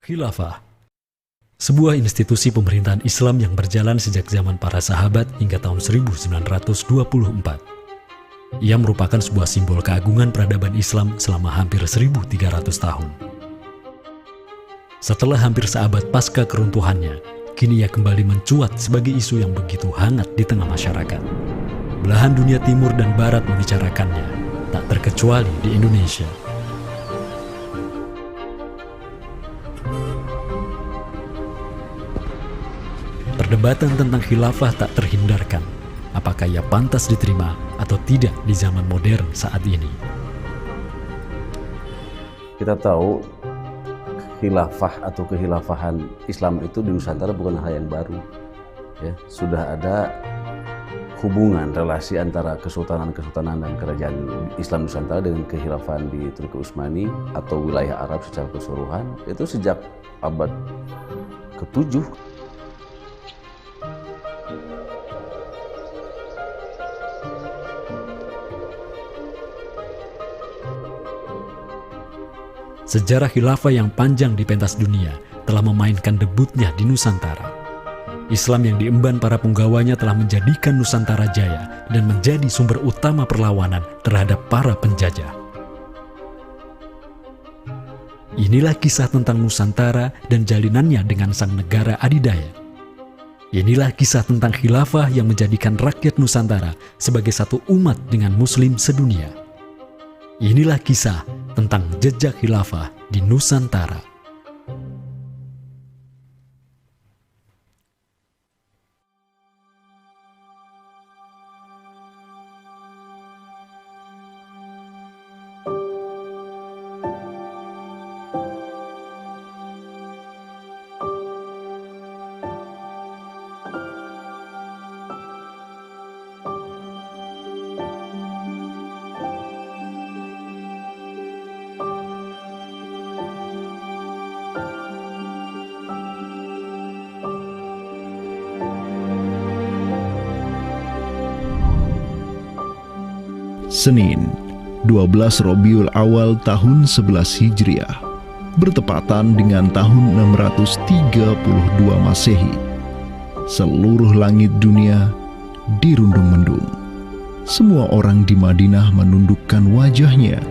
Khilafah, sebuah institusi pemerintahan Islam yang berjalan sejak zaman para sahabat hingga tahun 1924. Ia merupakan sebuah simbol keagungan peradaban Islam selama hampir 1.300 tahun. Setelah hampir seabad pasca keruntuhannya, kini ia kembali mencuat sebagai isu yang begitu hangat di tengah masyarakat. Belahan dunia timur dan barat membicarakannya, tak terkecuali di Indonesia. perdebatan tentang khilafah tak terhindarkan. Apakah ia pantas diterima atau tidak di zaman modern saat ini? Kita tahu khilafah atau kehilafahan Islam itu di Nusantara bukan hal yang baru. Ya, sudah ada hubungan relasi antara kesultanan-kesultanan dan kerajaan Islam Nusantara dengan kehilafahan di Turki Utsmani atau wilayah Arab secara keseluruhan itu sejak abad ke-7. Sejarah khilafah yang panjang di pentas dunia telah memainkan debutnya di Nusantara. Islam yang diemban para punggawanya telah menjadikan Nusantara jaya dan menjadi sumber utama perlawanan terhadap para penjajah. Inilah kisah tentang Nusantara dan jalinannya dengan sang negara adidaya. Inilah kisah tentang khilafah yang menjadikan rakyat Nusantara sebagai satu umat dengan Muslim sedunia. Inilah kisah tentang jejak khilafah di Nusantara. Senin, 12 Rabiul Awal tahun 11 Hijriah, bertepatan dengan tahun 632 Masehi. Seluruh langit dunia dirundung mendung. Semua orang di Madinah menundukkan wajahnya,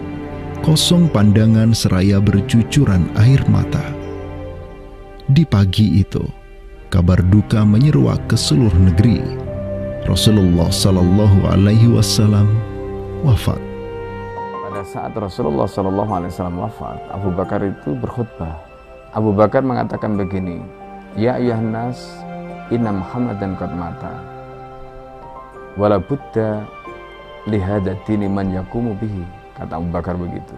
kosong pandangan seraya bercucuran air mata. Di pagi itu, kabar duka menyeruak ke seluruh negeri. Rasulullah Sallallahu Alaihi Wasallam wafat. Pada saat Rasulullah SAW wafat, Abu Bakar itu berkhutbah. Abu Bakar mengatakan begini, Ya ayyuhan nas, inna Muhammadan qad mata. Wala budda lihadatin man yakumu bihi. Kata Abu Bakar begitu.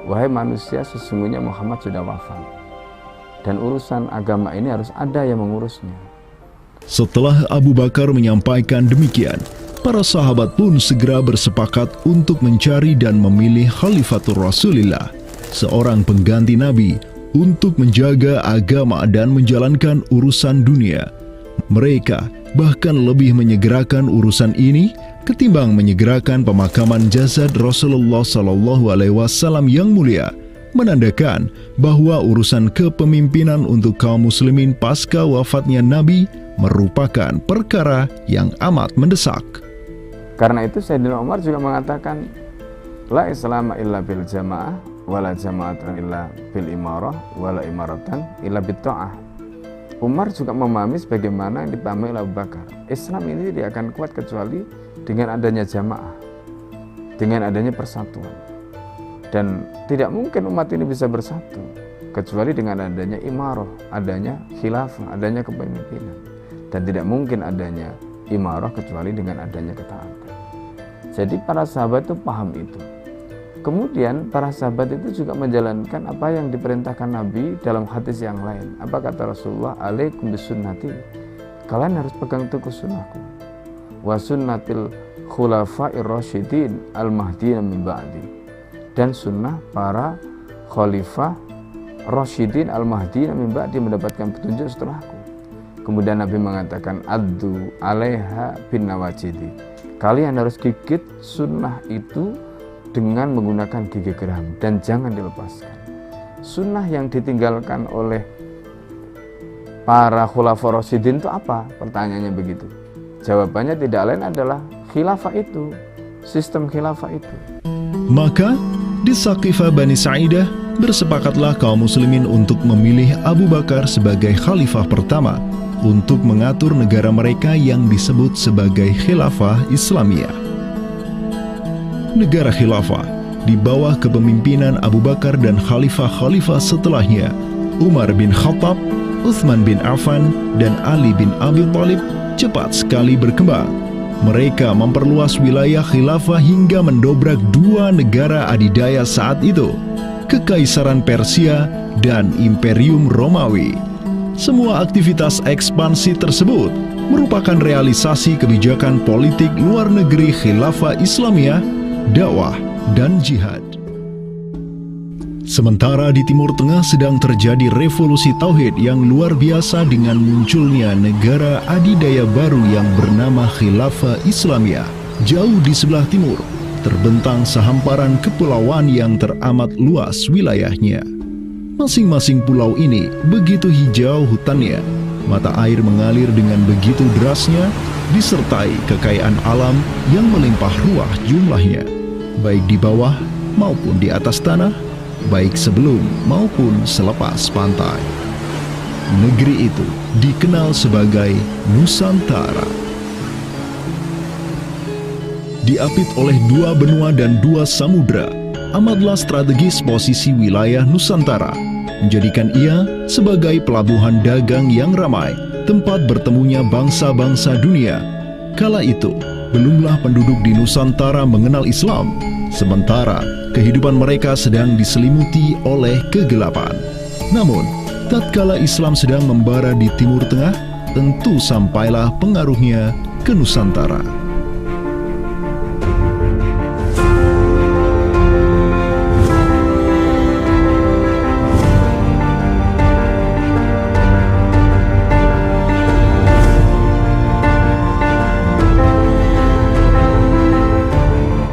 Wahai manusia, sesungguhnya Muhammad sudah wafat. Dan urusan agama ini harus ada yang mengurusnya. Setelah Abu Bakar menyampaikan demikian, para sahabat pun segera bersepakat untuk mencari dan memilih Khalifatur Rasulillah, seorang pengganti Nabi, untuk menjaga agama dan menjalankan urusan dunia. Mereka bahkan lebih menyegerakan urusan ini ketimbang menyegerakan pemakaman jasad Rasulullah SAW yang mulia, menandakan bahwa urusan kepemimpinan untuk kaum muslimin pasca wafatnya Nabi merupakan perkara yang amat mendesak. Karena itu Sayyidina Umar juga mengatakan, La islama illa bil jamaah, wala jama'atan illa bil imarah, wala imaratan illa bit ta'ah. Umar juga memahami sebagaimana yang dipahami oleh Abu Bakar. Islam ini tidak akan kuat kecuali dengan adanya jamaah, dengan adanya persatuan. Dan tidak mungkin umat ini bisa bersatu kecuali dengan adanya imarah, adanya khilafah, adanya kepemimpinan. Dan tidak mungkin adanya imarah kecuali dengan adanya ketaatan. Jadi para sahabat itu paham itu. Kemudian para sahabat itu juga menjalankan apa yang diperintahkan Nabi dalam hadis yang lain. Apa kata Rasulullah? Alaikum bisunnati. Kalian harus pegang teguh sunnahku. Wa sunnatil khulafa'ir rasyidin al-mahdiyyin min ba'di. Dan sunnah para khalifah rasyidin al-mahdiyyin min ba'di, mendapatkan petunjuk setelahku. Kemudian Nabi mengatakan, addu alaiha bin nawajidi. Kalian harus gigit sunnah itu dengan menggunakan gigi geram dan jangan dilepaskan. Sunnah yang ditinggalkan oleh para khulafa rasyidin itu apa? Pertanyaannya begitu. Jawabannya tidak lain adalah khilafah itu, sistem khilafah itu. Maka di Saqifah Bani Sa'idah bersepakatlah kaum muslimin untuk memilih Abu Bakar sebagai khalifah pertama untuk mengatur negara mereka yang disebut sebagai Khilafah Islamiyah. Negara Khilafah di bawah kepemimpinan Abu Bakar dan khalifah-khalifah setelahnya, Umar bin Khattab, Utsman bin Affan, dan Ali bin Abi Thalib cepat sekali berkembang. Mereka memperluas wilayah khilafah hingga mendobrak dua negara adidaya saat itu, Kekaisaran Persia dan Imperium Romawi. Semua aktivitas ekspansi tersebut merupakan realisasi kebijakan politik luar negeri khilafah Islamiyah, dakwah, dan jihad. Sementara di Timur Tengah sedang terjadi revolusi tauhid yang luar biasa dengan munculnya negara adidaya baru yang bernama Khilafah Islamiyah. Jauh di sebelah timur, terbentang sehamparan kepulauan yang teramat luas wilayahnya. Masing-masing pulau ini begitu hijau hutannya, mata air mengalir dengan begitu derasnya, disertai kekayaan alam yang melimpah ruah jumlahnya, baik di bawah maupun di atas tanah, baik sebelum maupun selepas pantai. Negeri itu dikenal sebagai Nusantara. Diapit oleh dua benua dan dua samudra, amatlah strategis posisi wilayah Nusantara, menjadikan ia sebagai pelabuhan dagang yang ramai, tempat bertemunya bangsa-bangsa dunia. Kala itu, belumlah penduduk di Nusantara mengenal Islam, sementara kehidupan mereka sedang diselimuti oleh kegelapan. Namun, tatkala Islam sedang membara di Timur Tengah, tentu sampailah pengaruhnya ke Nusantara.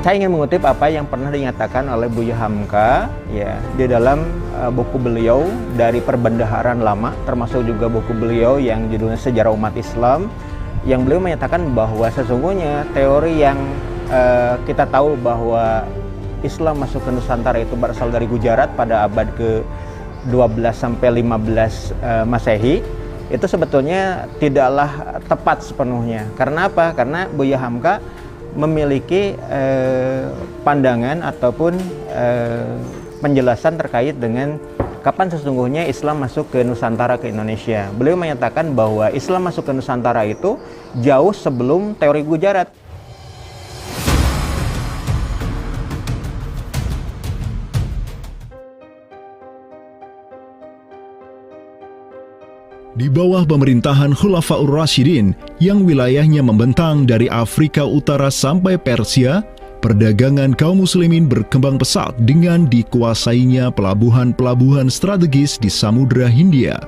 Saya ingin mengutip apa yang pernah dinyatakan oleh Buya Hamka ya di dalam buku beliau dari Perbendaharaan Lama, termasuk juga buku beliau yang judulnya Sejarah Umat Islam, yang beliau menyatakan bahwa sesungguhnya teori yang kita tahu bahwa Islam masuk ke Nusantara itu berasal dari Gujarat pada abad ke-12 sampai 15 Masehi, itu sebetulnya tidaklah tepat sepenuhnya. Karena apa? Karena Buya Hamka memiliki pandangan ataupun penjelasan terkait dengan kapan sesungguhnya Islam masuk ke Nusantara, ke Indonesia. Beliau menyatakan bahwa Islam masuk ke Nusantara itu jauh sebelum teori Gujarat. Di bawah pemerintahan Khulafaur Rasyidin yang wilayahnya membentang dari Afrika Utara sampai Persia, perdagangan kaum muslimin berkembang pesat dengan dikuasainya pelabuhan-pelabuhan strategis di Samudra Hindia.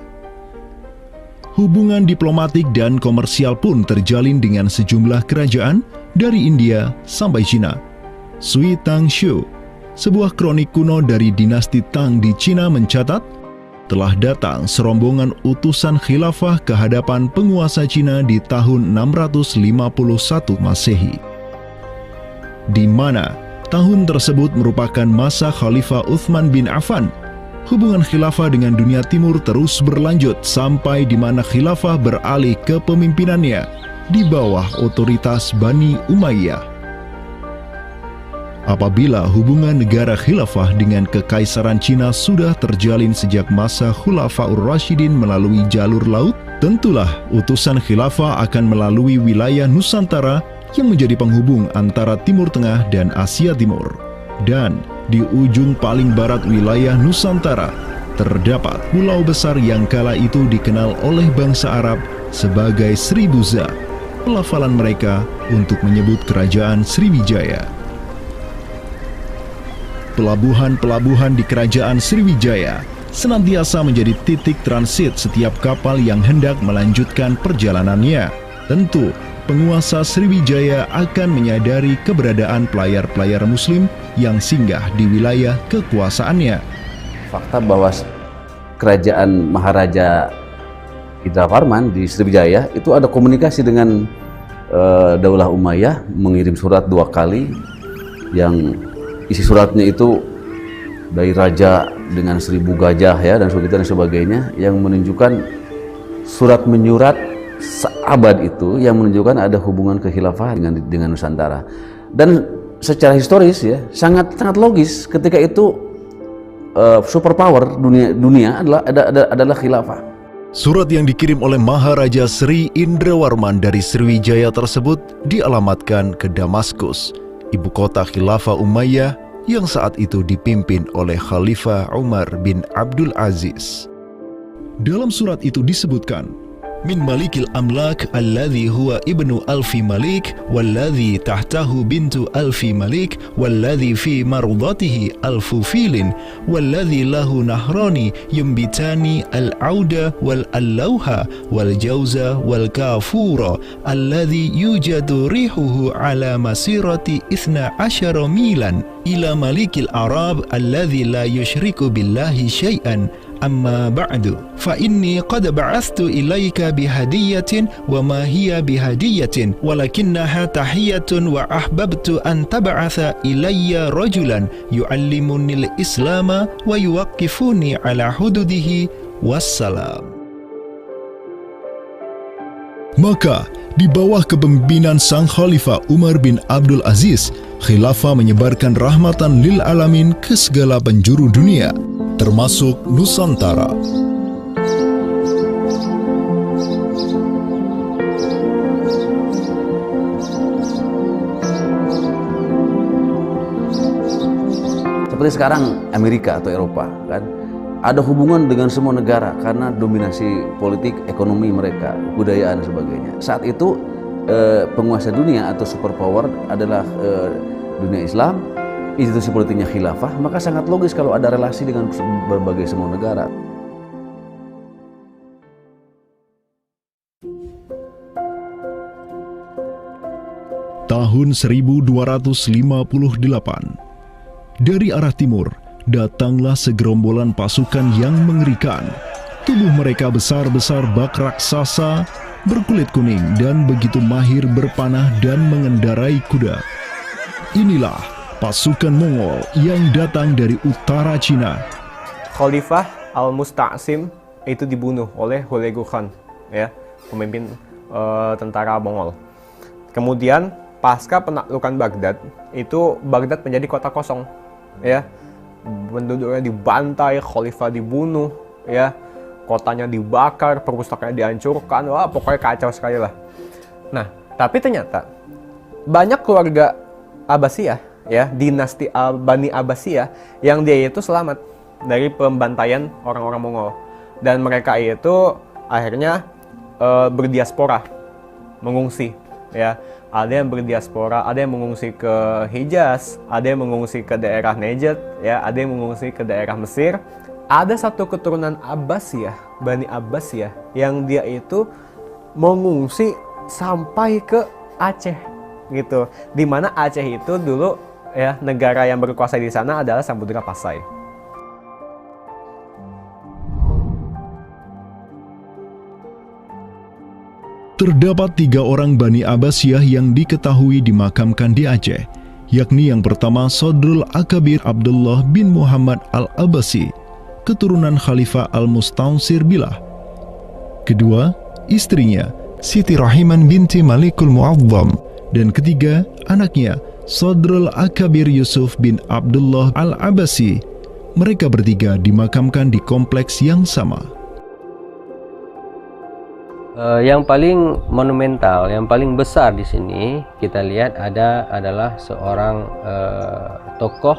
Hubungan diplomatik dan komersial pun terjalin dengan sejumlah kerajaan dari India sampai Cina. Sui Tangshu, sebuah kronik kuno dari dinasti Tang di Cina mencatat, telah datang serombongan utusan khilafah ke hadapan penguasa Cina di tahun 651 Masehi, di mana tahun tersebut merupakan masa Khalifah Utsman bin Affan. Hubungan khilafah dengan dunia timur terus berlanjut sampai di mana khilafah beralih ke pemimpinannya di bawah otoritas Bani Umayyah. Apabila hubungan negara khilafah dengan kekaisaran Cina sudah terjalin sejak masa Khulafaur Rasyidin melalui jalur laut, tentulah utusan khilafah akan melalui wilayah Nusantara yang menjadi penghubung antara Timur Tengah dan Asia Timur. Dan di ujung paling barat wilayah Nusantara, terdapat pulau besar yang kala itu dikenal oleh bangsa Arab sebagai Sribuza, pelafalan mereka untuk menyebut kerajaan Sriwijaya. Pelabuhan-pelabuhan di kerajaan Sriwijaya senantiasa menjadi titik transit setiap kapal yang hendak melanjutkan perjalanannya. Tentu, penguasa Sriwijaya akan menyadari keberadaan pelayar-pelayar muslim yang singgah di wilayah kekuasaannya. Fakta bahwa kerajaan Maharaja Indraparman di Sriwijaya itu ada komunikasi dengan Daulah Umayyah, mengirim surat 2 kali yang isi suratnya itu dari raja dengan 1000 gajah ya dan sebagainya, yang menunjukkan surat menyurat seabad itu yang menunjukkan ada hubungan kekhilafahan dengan Nusantara. Dan secara historis ya sangat logis ketika itu superpower dunia adalah khilafah. Surat yang dikirim oleh Maharaja Sri Indrawarman dari Sriwijaya tersebut dialamatkan ke Damaskus, ibu kota Khilafah Umayyah yang saat itu dipimpin oleh Khalifah Umar bin Abdul Aziz. Dalam surat itu disebutkan, min malikil amlak alladhi huwa ibnu alfi malik walladhi tahtahu bintu alfi malik walladhi fi marudatihi alfu filin walladhi lahu nahrani yumbitani al-auda wal-allawha wal-jawza wal-kafura alladhi yujadu rihuhu ala masirati 12 milan ila malikil arab alladhi la yushriku billahi syai'an. Amma ba'du, fa inni qad ba'athtu ilaika bihadiyatin wa ma hiya bihadiyatin walakinnaha tahiyatun wa ahbabtu an tab'atha ilayya rajulan yu'allimuni al-islama wa yuwaqqifuni ala hududihi wassalam. Maka di bawah kepemimpinan sang Khalifah Umar bin Abdul Aziz, khilafah menyebarkan rahmatan lil alamin ke segala penjuru dunia, termasuk Nusantara. Seperti sekarang Amerika atau Eropa kan, ada hubungan dengan semua negara karena dominasi politik, ekonomi mereka, budaya dan sebagainya. Saat itu penguasa dunia atau superpower adalah dunia Islam, institusi politiknya khilafah, maka sangat logis kalau ada relasi dengan berbagai semua negara. Tahun 1258, dari arah timur datanglah segerombolan pasukan yang mengerikan. Tubuh mereka besar-besar bak raksasa, berkulit kuning dan begitu mahir berpanah dan mengendarai kuda. Inilah pasukan Mongol yang datang dari utara Cina. Khalifah Al-Musta'sim itu dibunuh oleh Hulagu Khan, ya, pemimpin tentara Mongol. Kemudian pasca penaklukan Baghdad, itu Baghdad menjadi kota kosong, ya. Penduduknya dibantai, khalifah dibunuh, ya, kotanya dibakar, perpustakaannya dihancurkan, wah pokoknya kacau sekali lah. Nah, tapi ternyata banyak keluarga Abbasiyah, ya, dinasti Bani Abbasiyah yang dia itu selamat dari pembantaian orang-orang Mongol, dan mereka itu akhirnya berdiaspora, mengungsi, ya. Ada yang berdiaspora, ada yang mengungsi ke Hijaz, ada yang mengungsi ke daerah Najd, ya, ada yang mengungsi ke daerah Mesir. Ada satu keturunan Abbasiyah, Bani Abbasiyah, yang dia itu mengungsi sampai ke Aceh, gitu. Di mana Aceh itu dulu, ya, negara yang berkuasa di sana adalah Samudra Pasai. Terdapat 3 orang Bani Abbasiyah yang diketahui dimakamkan di Aceh, yakni yang pertama Sodrul Akabir Abdullah bin Muhammad Al-Abbasi, keturunan Khalifah Al-Musta'sir Billah. Kedua, istrinya Siti Rahiman binti Malikul Mu'azzam, dan ketiga, anaknya Sodrul Akabir Yusuf bin Abdullah Al-Abbasi. Mereka bertiga dimakamkan di kompleks yang sama. Yang paling monumental, yang paling besar di sini kita lihat adalah seorang tokoh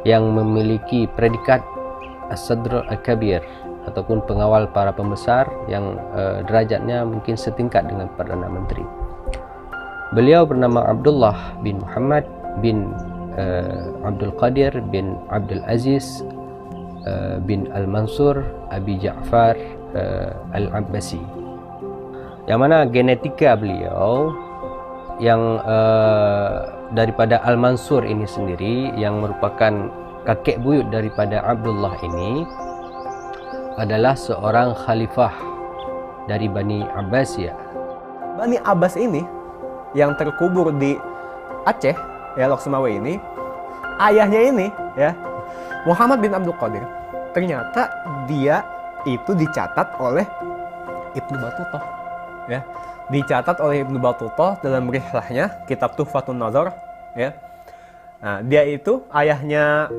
yang memiliki predikat As-Sadr Al-Kabir ataupun pengawal para pembesar yang derajatnya mungkin setingkat dengan Perdana Menteri. Beliau bernama Abdullah bin Muhammad bin Abdul Qadir bin Abdul Aziz bin Al-Mansur Abi Ja'far Al-Abbasi, yang mana genetika beliau yang daripada Al-Mansur ini sendiri, yang merupakan kakek buyut daripada Abdullah ini, adalah seorang khalifah dari Bani Abbasiyah. Bani Abbas ini yang terkubur di Aceh, ya, Lok Sumawe ini, ayahnya ini, ya, Muhammad bin Abdul Qadir, ternyata dia itu dicatat oleh Ibnu Battuta. Ya, dicatat oleh Ibnu Battuta dalam rihlahnya kitab Tuhfatun Nazar, ya. Nah, dia itu ayahnya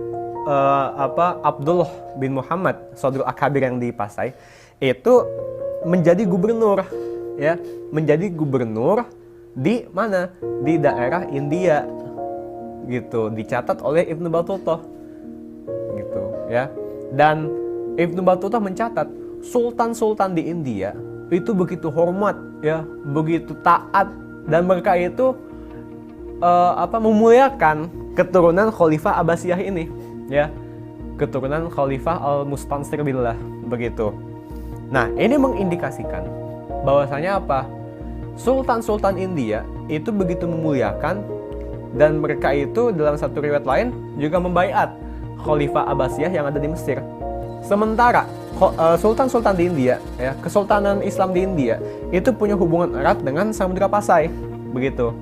Abdullah bin Muhammad Sodrul Akabir yang di Pasai itu menjadi gubernur, ya, menjadi gubernur di mana? Di daerah India, gitu. Dicatat oleh Ibnu Battuta, gitu, ya. Dan Ibnu Battuta mencatat sultan-sultan di India itu begitu hormat, ya, begitu taat, dan mereka itu memuliakan keturunan Khalifah Abbasiyah ini, ya, keturunan Khalifah Al-Mustansir billah, begitu. Nah, ini mengindikasikan bahwasanya apa? Sultan-sultan India itu begitu memuliakan, dan mereka itu dalam satu riwayat lain juga membaiat Khalifah Abbasiyah yang ada di Mesir. Sementara sultan-sultan di India, ya, kesultanan Islam di India itu punya hubungan erat dengan Samudra Pasai, begitu.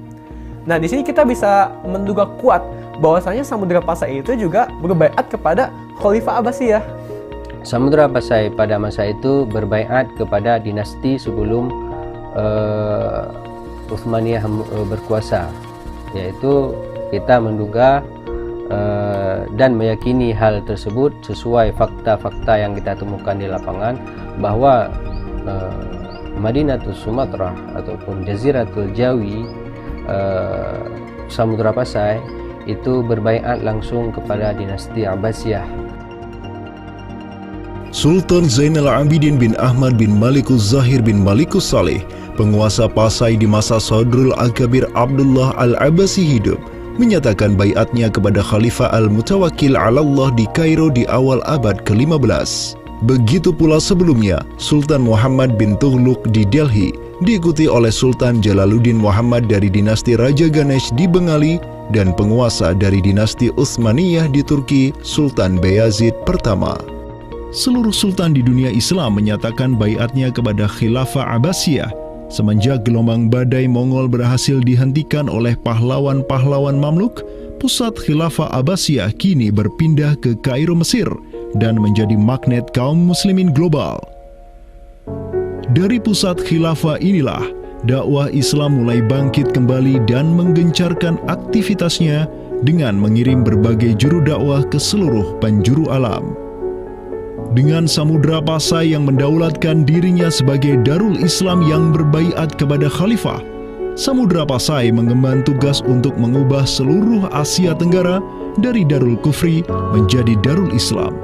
Nah, di sini kita bisa menduga kuat bahwasanya Samudra Pasai itu juga berbaiat kepada Khalifah Abbasiyah. Samudra Pasai pada masa itu berbaiat kepada dinasti sebelum Utsmaniyah berkuasa, yaitu kita menduga dan meyakini hal tersebut sesuai fakta-fakta yang kita temukan di lapangan, bahwa Madinatul Sumatra ataupun Jaziratul Jawi, Samudra Pasai itu berbaiat langsung kepada dinasti Abbasiyah. Sultan Zainal Abidin bin Ahmad bin Malikus Zahir bin Malikus Saleh, penguasa Pasai di masa Sadrul Akabir Abdullah Al-Abbasi hidup, menyatakan baiatnya kepada Khalifah Al-Mutawakkil 'ala Allah di Kairo di awal abad ke-15. Begitu pula sebelumnya, Sultan Muhammad bin Tughlaq di Delhi, diikuti oleh Sultan Jalaluddin Muhammad dari dinasti Raja Ganesh di Bengali, dan penguasa dari dinasti Utsmaniyah di Turki, Sultan Bayazid pertama. Seluruh sultan di dunia Islam menyatakan baiatnya kepada Khilafah Abbasiyah semenjak gelombang badai Mongol berhasil dihentikan oleh pahlawan-pahlawan Mamluk. Pusat Khilafah Abbasiyah kini berpindah ke Kairo, Mesir, dan menjadi magnet kaum muslimin global. Dari pusat khilafah inilah dakwah Islam mulai bangkit kembali dan menggencarkan aktivitasnya dengan mengirim berbagai juru dakwah ke seluruh penjuru alam. Dengan Samudra Pasai yang mendaulatkan dirinya sebagai Darul Islam yang berbaiat kepada Khalifah, Samudra Pasai mengemban tugas untuk mengubah seluruh Asia Tenggara dari Darul Kufri menjadi Darul Islam.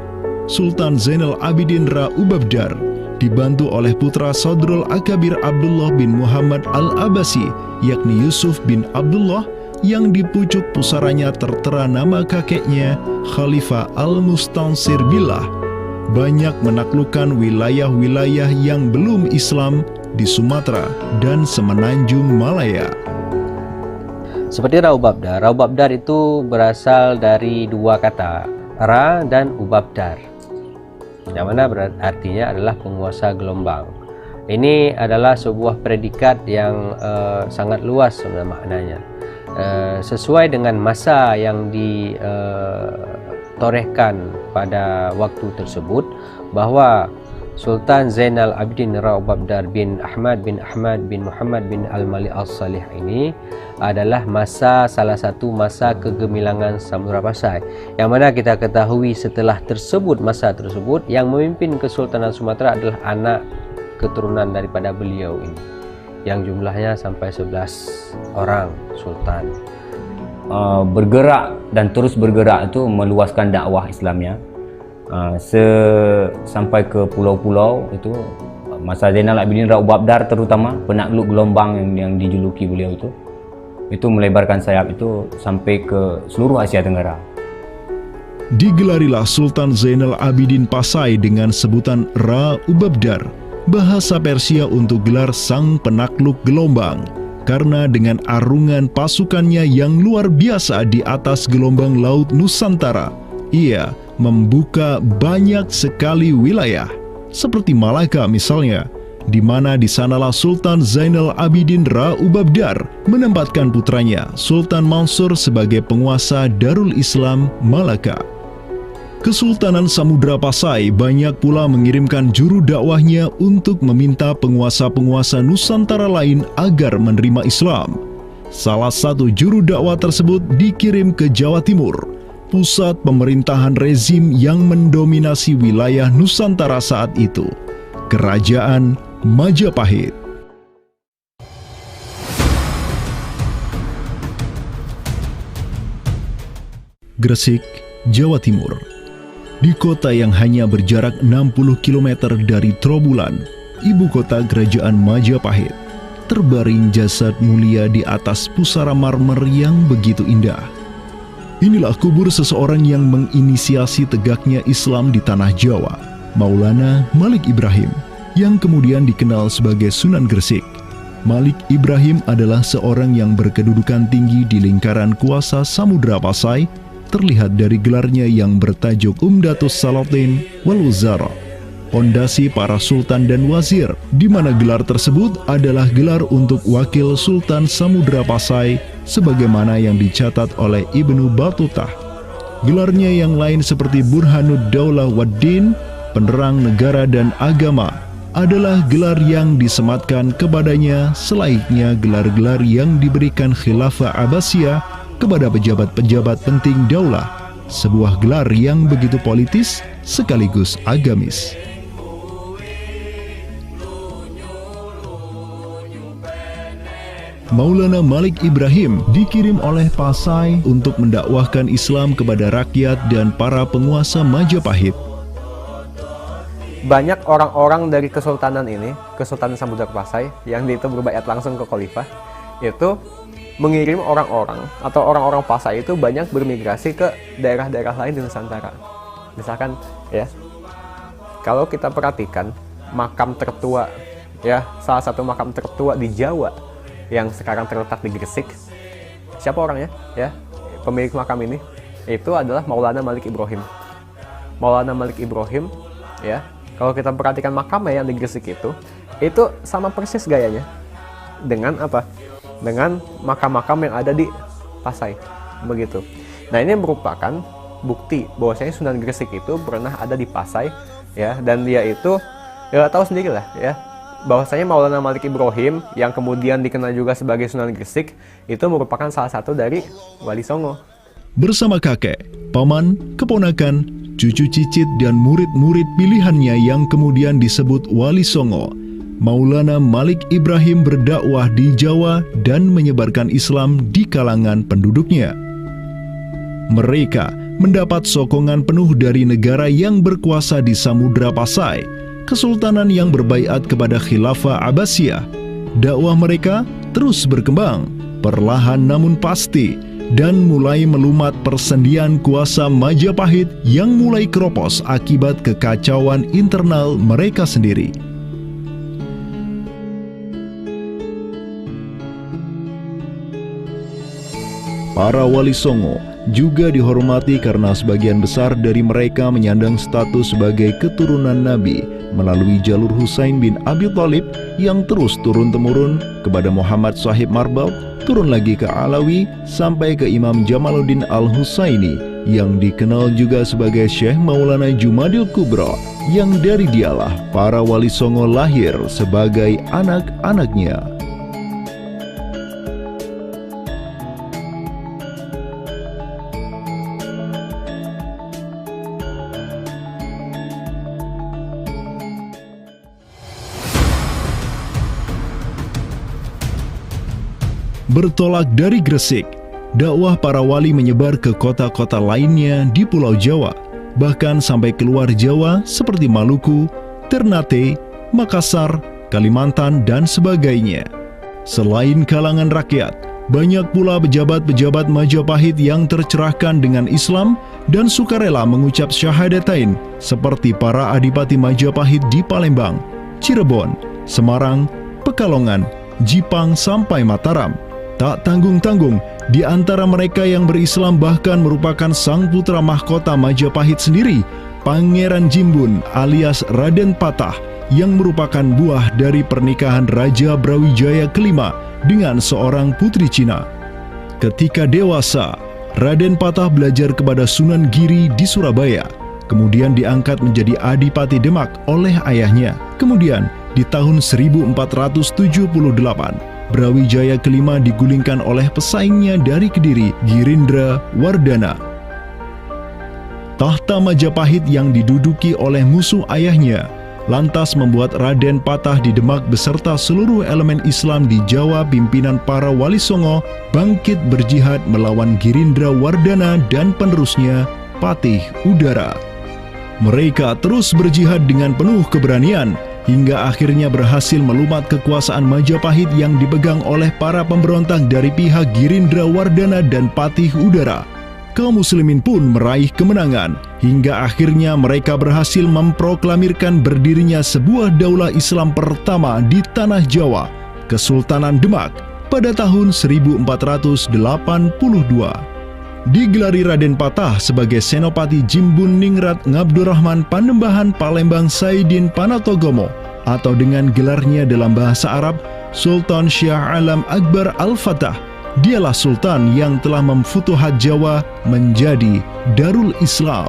Sultan Zainal Abidin Ra Ubabdar dibantu oleh putra Sadrul Akabir Abdullah bin Muhammad Al-Abbasi, yakni Yusuf bin Abdullah, yang di pucuk pusaranya tertera nama kakeknya Khalifah Al-Mustansir billah, banyak menaklukkan wilayah-wilayah yang belum Islam di Sumatera dan Semenanjung Malaya. Seperti Ra Ubabdar. Ra Ubabdar itu berasal dari dua kata, Ra dan Ubabdar, yang mana artinya adalah penguasa gelombang. Ini adalah sebuah predikat yang sangat luas sebenarnya maknanya. Sesuai dengan masa yang ditorehkan pada waktu tersebut, bahwa Sultan Zainal Abidin Ra Ubabdar bin Ahmad bin Muhammad bin Al-Malik Al-Salih ini adalah salah satu masa kegemilangan Samudra Pasai, yang mana kita ketahui setelah masa tersebut yang memimpin Kesultanan Sumatera adalah anak keturunan daripada beliau ini, yang jumlahnya sampai 11 orang sultan. Bergerak dan terus bergerak itu meluaskan dakwah Islamnya sampai ke pulau-pulau. Itu masa Zainal Abidin Ra Ubabdar, terutama penakluk gelombang yang dijuluki beliau itu melebarkan sayap itu sampai ke seluruh Asia Tenggara. Digelarilah Sultan Zainal Abidin Pasai dengan sebutan Ra Ubabdar, bahasa Persia untuk gelar sang penakluk gelombang, karena dengan arungan pasukannya yang luar biasa di atas gelombang laut Nusantara, ia membuka banyak sekali wilayah, seperti Malaka misalnya, di mana di sanalah Sultan Zainal Abidin Ra Ubabdar menempatkan putranya Sultan Mansur sebagai penguasa Darul Islam Malaka. Kesultanan Samudra Pasai banyak pula mengirimkan juru dakwahnya untuk meminta penguasa-penguasa Nusantara lain agar menerima Islam. Salah satu juru dakwah tersebut dikirim ke Jawa Timur, pusat pemerintahan rezim yang mendominasi wilayah Nusantara saat itu, Kerajaan Majapahit. Gresik, Jawa Timur. Di kota yang hanya berjarak 60 km dari Trowulan, ibu kota kerajaan Majapahit, terbaring jasad mulia di atas pusara marmer yang begitu indah. Inilah kubur seseorang yang menginisiasi tegaknya Islam di tanah Jawa, Maulana Malik Ibrahim, yang kemudian dikenal sebagai Sunan Gresik. Malik Ibrahim adalah seorang yang berkedudukan tinggi di lingkaran kuasa Samudra Pasai, terlihat dari gelarnya yang bertajuk Umdatus Salatin wal Wuzara, pondasi para sultan dan wazir, di mana gelar tersebut adalah gelar untuk wakil Sultan Samudra Pasai sebagaimana yang dicatat oleh Ibnu Battuta. Gelarnya yang lain seperti Burhanud Daulah Waddin, penerang negara dan agama, adalah gelar yang disematkan kepadanya selayaknya gelar-gelar yang diberikan Khilafah Abbasiyah kepada pejabat-pejabat penting daulah, sebuah gelar yang begitu politis sekaligus agamis. Maulana Malik Ibrahim dikirim oleh Pasai untuk mendakwahkan Islam kepada rakyat dan para penguasa Majapahit. Banyak orang-orang dari kesultanan ini, Kesultanan Samudra Pasai, yang itu berbaiat langsung ke khalifah, itu mengirim orang-orang atau orang-orang Pasai itu banyak bermigrasi ke daerah-daerah lain di Nusantara. Misalkan ya, kalau kita perhatikan makam tertua ya, salah satu makam tertua di Jawa yang sekarang terletak di Gresik, siapa orangnya ya? Pemilik makam ini itu adalah Maulana Malik Ibrahim. Maulana Malik Ibrahim ya, kalau kita perhatikan makamnya yang di Gresik itu sama persis gayanya dengan apa? Dengan makam-makam yang ada di Pasai, begitu. Nah, ini merupakan bukti bahwasanya Sunan Gresik itu pernah ada di Pasai, ya, dan dia itu ya tahu sendiri lah, ya, bahwasanya Maulana Malik Ibrahim yang kemudian dikenal juga sebagai Sunan Gresik itu merupakan salah satu dari Wali Songo. Bersama kakek, paman, keponakan, cucu cicit dan murid-murid pilihannya yang kemudian disebut Wali Songo, Maulana Malik Ibrahim berdakwah di Jawa dan menyebarkan Islam di kalangan penduduknya. Mereka mendapat sokongan penuh dari negara yang berkuasa di Samudra Pasai, kesultanan yang berbaiat kepada Khilafah Abbasiyah. Dakwah mereka terus berkembang, perlahan namun pasti, dan mulai melumat persendian kuasa Majapahit yang mulai keropos akibat kekacauan internal mereka sendiri. Para Wali Songo juga dihormati karena sebagian besar dari mereka menyandang status sebagai keturunan Nabi melalui jalur Husain bin Abi Thalib yang terus turun-temurun kepada Muhammad Sahib Marbal, turun lagi ke Alawi sampai ke Imam Jamaluddin Al-Husaini yang dikenal juga sebagai Syekh Maulana Jumadil Kubra, yang dari dialah para Wali Songo lahir sebagai anak-anaknya. Bertolak dari Gresik, dakwah para wali menyebar ke kota-kota lainnya di Pulau Jawa, bahkan sampai keluar Jawa seperti Maluku, Ternate, Makassar, Kalimantan, dan sebagainya. Selain kalangan rakyat, banyak pula pejabat-pejabat Majapahit yang tercerahkan dengan Islam dan sukarela mengucap syahadatain, seperti para adipati Majapahit di Palembang, Cirebon, Semarang, Pekalongan, Jipang, sampai Mataram. Tak tanggung-tanggung, di antara mereka yang berislam bahkan merupakan sang putra mahkota Majapahit sendiri, Pangeran Jimbun alias Raden Patah, yang merupakan buah dari pernikahan Raja Brawijaya kelima dengan seorang putri Cina. Ketika dewasa, Raden Patah belajar kepada Sunan Giri di Surabaya, kemudian diangkat menjadi Adipati Demak oleh ayahnya. Kemudian, di tahun 1478, Brawijaya kelima digulingkan oleh pesaingnya dari Kediri, Girindra Wardana. Tahta Majapahit yang diduduki oleh musuh ayahnya, lantas membuat Raden Patah di Demak beserta seluruh elemen Islam di Jawa pimpinan para Wali Songo bangkit berjihad melawan Girindra Wardana dan penerusnya Patih Udara. Mereka terus berjihad dengan penuh keberanian hingga akhirnya berhasil melumat kekuasaan Majapahit yang dipegang oleh para pemberontak dari pihak Girindra Wardana dan Patih Udara. Kaum muslimin pun meraih kemenangan hingga akhirnya mereka berhasil memproklamirkan berdirinya sebuah daulah Islam pertama di tanah Jawa, Kesultanan Demak, pada tahun 1482. Digelari Raden Patah sebagai Senopati Jimbun Ningrat Ngabdurrahman Panembahan Palembang Saidin Panatogomo, atau dengan gelarnya dalam bahasa Arab Sultan Syah Alam Akbar Al-Fatah. Dialah sultan yang telah memfutuhat Jawa menjadi Darul Islam.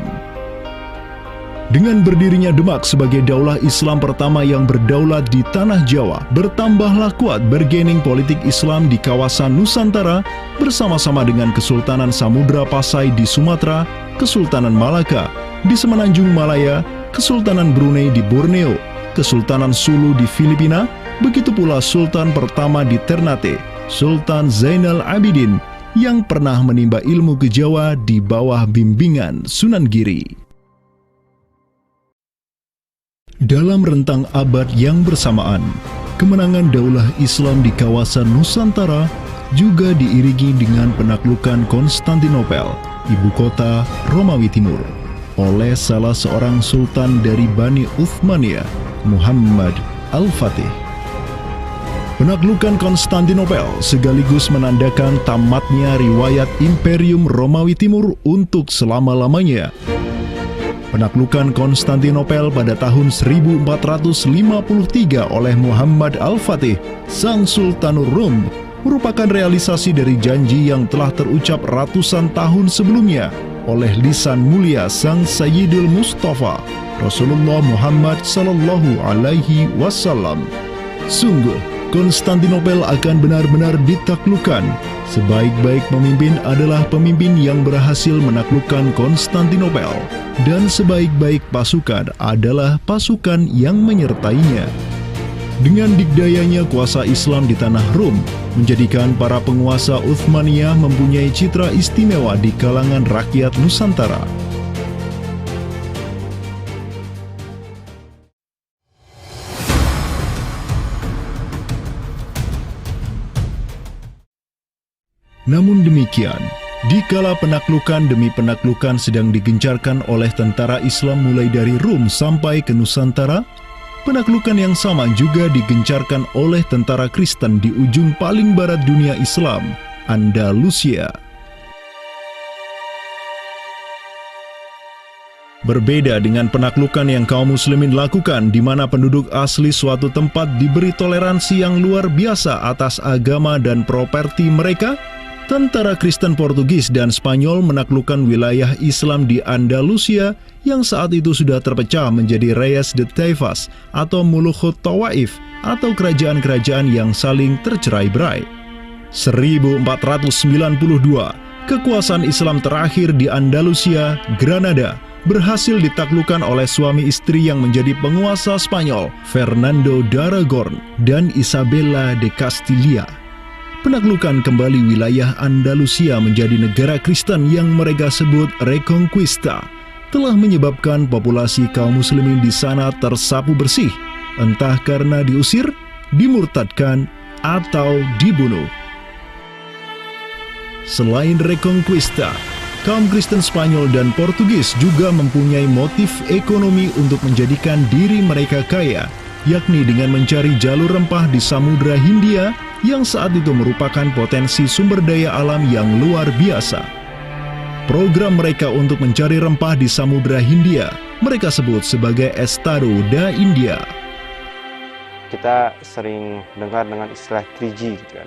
Dengan berdirinya Demak sebagai daulah Islam pertama yang berdaulat di tanah Jawa, bertambahlah kuat bargaining politik Islam di kawasan Nusantara bersama-sama dengan Kesultanan Samudra Pasai di Sumatera, Kesultanan Malaka di Semenanjung Malaya, Kesultanan Brunei di Borneo, Kesultanan Sulu di Filipina, begitu pula Sultan pertama di Ternate, Sultan Zainal Abidin yang pernah menimba ilmu ke Jawa di bawah bimbingan Sunan Giri. Dalam rentang abad yang bersamaan, kemenangan daulah Islam di kawasan Nusantara juga diiringi dengan penaklukan Konstantinopel, ibu kota Romawi Timur, oleh salah seorang sultan dari Bani Uthmaniyah, Muhammad Al-Fatih. Penaklukan Konstantinopel sekaligus menandakan tamatnya riwayat Imperium Romawi Timur untuk selama-lamanya. Penaklukan Konstantinopel pada tahun 1453 oleh Muhammad Al-Fatih, sang Sultanur Rum, merupakan realisasi dari janji yang telah terucap ratusan tahun sebelumnya oleh lisan mulia sang Sayyidul Mustafa, Rasulullah Muhammad Sallallahu Alaihi Wasallam. Sungguh, Konstantinopel akan benar-benar ditaklukkan. Sebaik-baik pemimpin adalah pemimpin yang berhasil menaklukkan Konstantinopel, dan sebaik-baik pasukan adalah pasukan yang menyertainya. Dengan dikdayanya kuasa Islam di tanah Rum, menjadikan para penguasa Uthmaniyah mempunyai citra istimewa di kalangan rakyat Nusantara. Namun demikian, dikala penaklukan demi penaklukan sedang digencarkan oleh tentara Islam mulai dari Rum sampai ke Nusantara, penaklukan yang sama juga digencarkan oleh tentara Kristen di ujung paling barat dunia Islam, Andalusia. Berbeda dengan penaklukan yang kaum muslimin lakukan di mana penduduk asli suatu tempat diberi toleransi yang luar biasa atas agama dan properti mereka, tentara Kristen Portugis dan Spanyol menaklukkan wilayah Islam di Andalusia yang saat itu sudah terpecah menjadi Reyes de Taifas atau Mulukhut Tawaif atau kerajaan-kerajaan yang saling tercerai-berai. 1492, kekuasaan Islam terakhir di Andalusia, Granada, berhasil ditaklukkan oleh suami istri yang menjadi penguasa Spanyol, Fernando de Aragon dan Isabella de Castilla. Penaklukan kembali wilayah Andalusia menjadi negara Kristen yang mereka sebut Reconquista telah menyebabkan populasi kaum muslimin di sana tersapu bersih, entah karena diusir, dimurtadkan, atau dibunuh. Selain Reconquista, kaum Kristen Spanyol dan Portugis juga mempunyai motif ekonomi untuk menjadikan diri mereka kaya, yakni dengan mencari jalur rempah di Samudra Hindia yang saat itu merupakan potensi sumber daya alam yang luar biasa. Program mereka untuk mencari rempah di Samudra Hindia mereka sebut sebagai Estado da India. Kita sering dengar dengan istilah 3G gitu kan,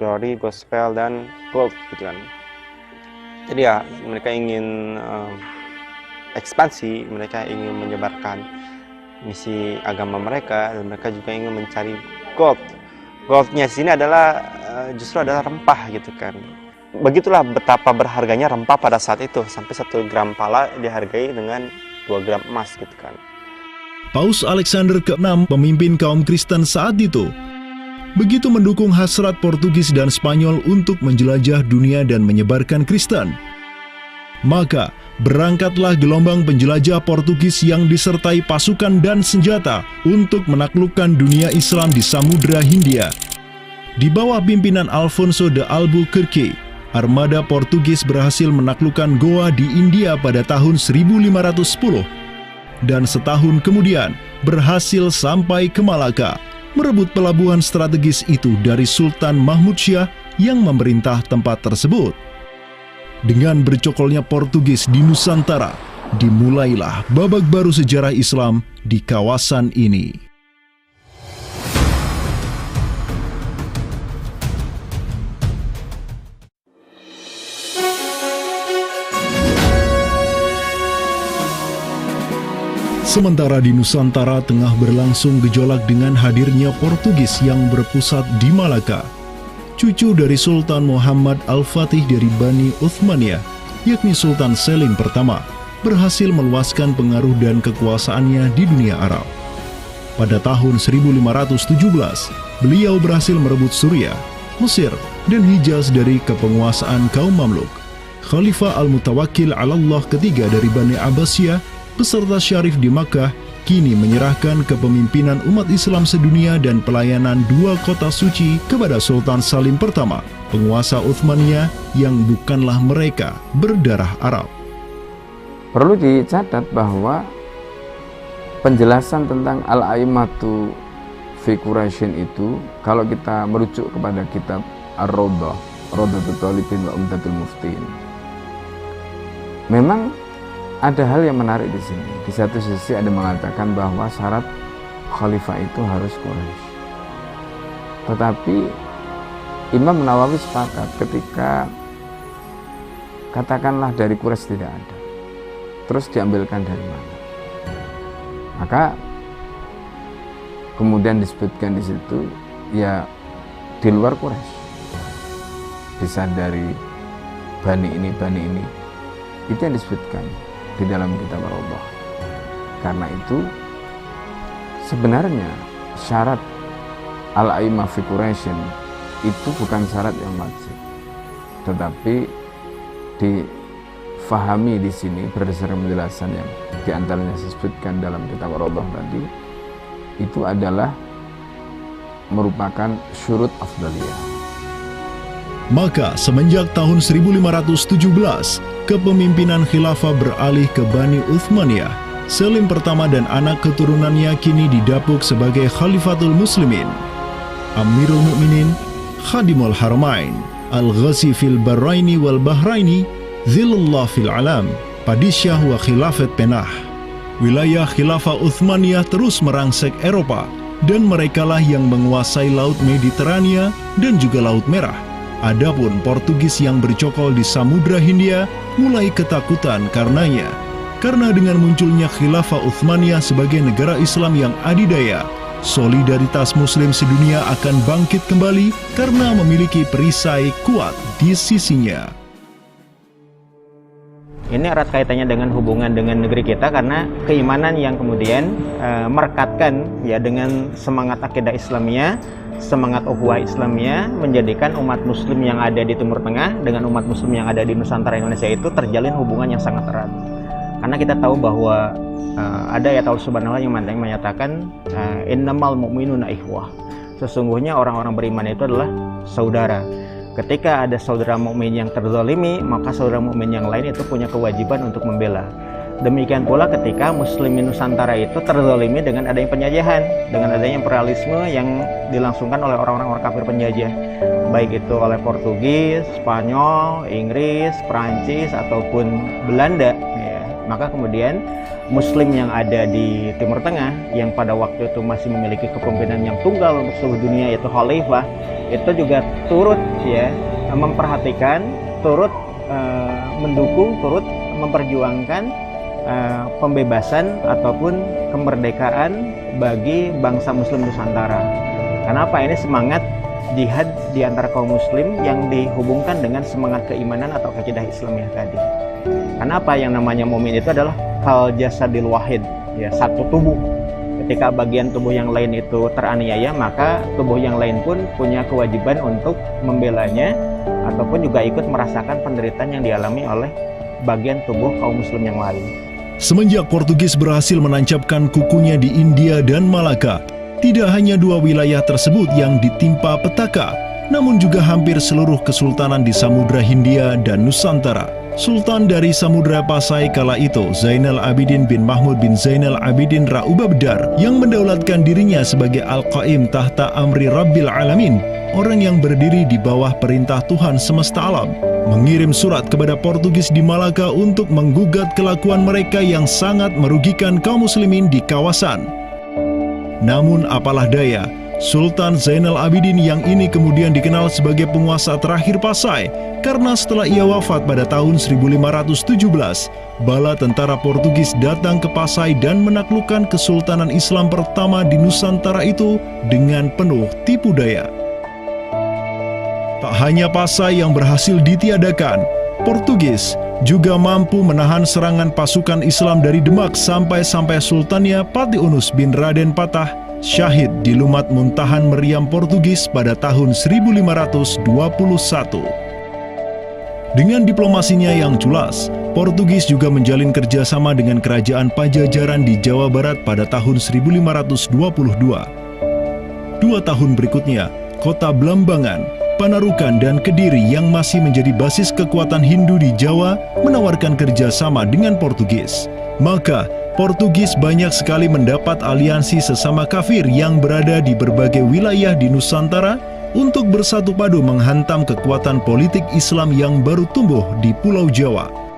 Glory, Gospel, dan Gold gitu kan. Jadi ya mereka ingin ekspansi, mereka ingin menyebarkan misi agama mereka, dan mereka juga ingin mencari gold. Goldnya sini adalah justru adalah rempah gitu kan. Begitulah betapa berharganya rempah pada saat itu, sampai 1 gram pala dihargai dengan 2 gram emas gitu kan. Paus Alexander ke-6, pemimpin kaum Kristen saat itu, begitu mendukung hasrat Portugis dan Spanyol untuk menjelajah dunia dan menyebarkan Kristen. Maka, berangkatlah gelombang penjelajah Portugis yang disertai pasukan dan senjata untuk menaklukkan dunia Islam di Samudra Hindia. Di bawah pimpinan Alfonso de Albuquerque, armada Portugis berhasil menaklukkan Goa di India pada tahun 1510. Dan setahun kemudian berhasil sampai ke Malaka, merebut pelabuhan strategis itu dari Sultan Mahmud Syah yang memerintah tempat tersebut. Dengan bercokolnya Portugis di Nusantara, dimulailah babak baru sejarah Islam di kawasan ini. Sementara di Nusantara tengah berlangsung gejolak dengan hadirnya Portugis yang berpusat di Malaka. Cucu dari Sultan Muhammad Al-Fatih dari Bani Uthmaniyah, yakni Sultan Selim pertama, berhasil meluaskan pengaruh dan kekuasaannya di dunia Arab. Pada tahun 1517, beliau berhasil merebut Suriah, Mesir, dan Hijaz dari kepenguasaan kaum Mamluk. Khalifah Al-Mutawakkil 'alallah ketiga dari Bani Abbasiyah beserta Syarif di Makkah kini menyerahkan kepemimpinan umat Islam sedunia dan pelayanan dua kota suci kepada Sultan Salim pertama, penguasa Uthmaniyah yang bukanlah mereka berdarah Arab. Perlu dicatat bahwa penjelasan tentang Al-A'immatu fi Quraisyin itu, kalau kita merujuk kepada kitab Ar-Rawdah, Rawdatul Talibin wa Umdatul Muftiin, memang ada hal yang menarik di sini. Di satu sisi ada mengatakan bahwa syarat khalifah itu harus Quraisy. Tetapi Imam Nawawi sepakat ketika katakanlah dari Quraisy tidak ada, terus diambilkan dari mana? Maka kemudian disebutkan di situ ya di luar Quraisy. Bisa dari bani ini, itu yang disebutkan di dalam kitab Ar-Rawdah. Karena itu sebenarnya syarat Al-A'immah fi Quraisyin itu bukan syarat yang wajib, tetapi difahami di sini berdasarkan penjelasan yang diantaranya disebutkan dalam kitab Ar-Rawdah tadi, itu adalah merupakan syurut afdaliyah. Maka semenjak tahun 1517, kepemimpinan khilafah beralih ke Bani Uthmaniyah. Selim pertama dan anak keturunannya kini didapuk sebagai Khalifatul Muslimin. Amirul Mukminin, Khadimul Haramain, Al-Ghazi fil Bahraini wal Bahraini, Zilullah fil Alam, Padisyah wa Khilafat Penah. Wilayah khilafah Uthmaniyah terus merangsek Eropa, dan merekalah yang menguasai Laut Mediterania dan juga Laut Merah. Adapun Portugis yang bercokol di Samudra Hindia mulai ketakutan karenanya. Karena dengan munculnya khilafah Uthmaniyah sebagai negara Islam yang adidaya, solidaritas Muslim sedunia akan bangkit kembali karena memiliki perisai kuat di sisinya. Ini erat kaitannya dengan hubungan dengan negeri kita karena keimanan yang kemudian merekatkan ya dengan semangat akidah Islamiyah, semangat ukhuwah Islamiyah, menjadikan umat Muslim yang ada di Timur Tengah dengan umat Muslim yang ada di Nusantara Indonesia itu terjalin hubungan yang sangat erat. Karena kita tahu bahwa ada ayat Allah Subhanahu wa Ta'ala yang menyatakan innamal mu'minuna ikhwah. Sesungguhnya orang-orang beriman itu adalah saudara. Ketika ada saudara mukmin yang terzalimi, maka saudara mukmin yang lain itu punya kewajiban untuk membela. Demikian pula ketika muslimin Nusantara itu terzalimi dengan adanya penjajahan, dengan adanya imperialisme yang dilangsungkan oleh orang-orang kafir penjajah, baik itu oleh Portugis, Spanyol, Inggris, Perancis ataupun Belanda ya. Maka kemudian Muslim yang ada di Timur Tengah yang pada waktu itu masih memiliki kepemimpinan yang tunggal untuk seluruh dunia yaitu khalifah, itu juga turut ya memperhatikan, turut mendukung, turut memperjuangkan pembebasan ataupun kemerdekaan bagi bangsa Muslim Nusantara. Kenapa? Ini semangat jihad di antara kaum Muslim yang dihubungkan dengan semangat keimanan atau akidah Islamiyah tadi. Kenapa? Yang namanya mukmin itu adalah kal jasadil wahid, ya, satu tubuh. Ketika bagian tubuh yang lain itu teraniaya, maka tubuh yang lain pun punya kewajiban untuk membelanya ataupun juga ikut merasakan penderitaan yang dialami oleh bagian tubuh kaum muslim yang lain. Semenjak Portugis berhasil menancapkan kukunya di India dan Malaka, tidak hanya dua wilayah tersebut yang ditimpa petaka, namun juga hampir seluruh kesultanan di Samudra Hindia dan Nusantara. Sultan dari Samudra Pasai kala itu, Zainal Abidin bin Mahmud bin Zainal Abidin Ra Ubabdar, yang mendaulatkan dirinya sebagai Al-Qaim tahta Amri Rabbil Alamin, orang yang berdiri di bawah perintah Tuhan semesta alam, mengirim surat kepada Portugis di Malaka untuk menggugat kelakuan mereka yang sangat merugikan kaum muslimin di kawasan. Namun apalah daya, Sultan Zainal Abidin yang ini kemudian dikenal sebagai penguasa terakhir Pasai, karena setelah ia wafat pada tahun 1517, bala tentara Portugis datang ke Pasai dan menaklukkan Kesultanan Islam pertama di Nusantara itu dengan penuh tipu daya. Tak hanya Pasai yang berhasil ditiadakan, Portugis juga mampu menahan serangan pasukan Islam dari Demak sampai Sultannya Patiunus bin Raden Patah syahid di Lumat Muntahan Meriam Portugis pada tahun 1521. Dengan diplomasinya yang jelas, Portugis juga menjalin kerjasama dengan kerajaan Pajajaran di Jawa Barat pada tahun 1522. 2 tahun berikutnya, kota Blambangan, Panarukan, dan Kediri yang masih menjadi basis kekuatan Hindu di Jawa menawarkan kerjasama dengan Portugis. Maka, Portugis banyak sekali mendapat aliansi sesama kafir yang berada di berbagai wilayah di Nusantara untuk bersatu padu menghantam kekuatan politik Islam yang baru tumbuh di Pulau Jawa.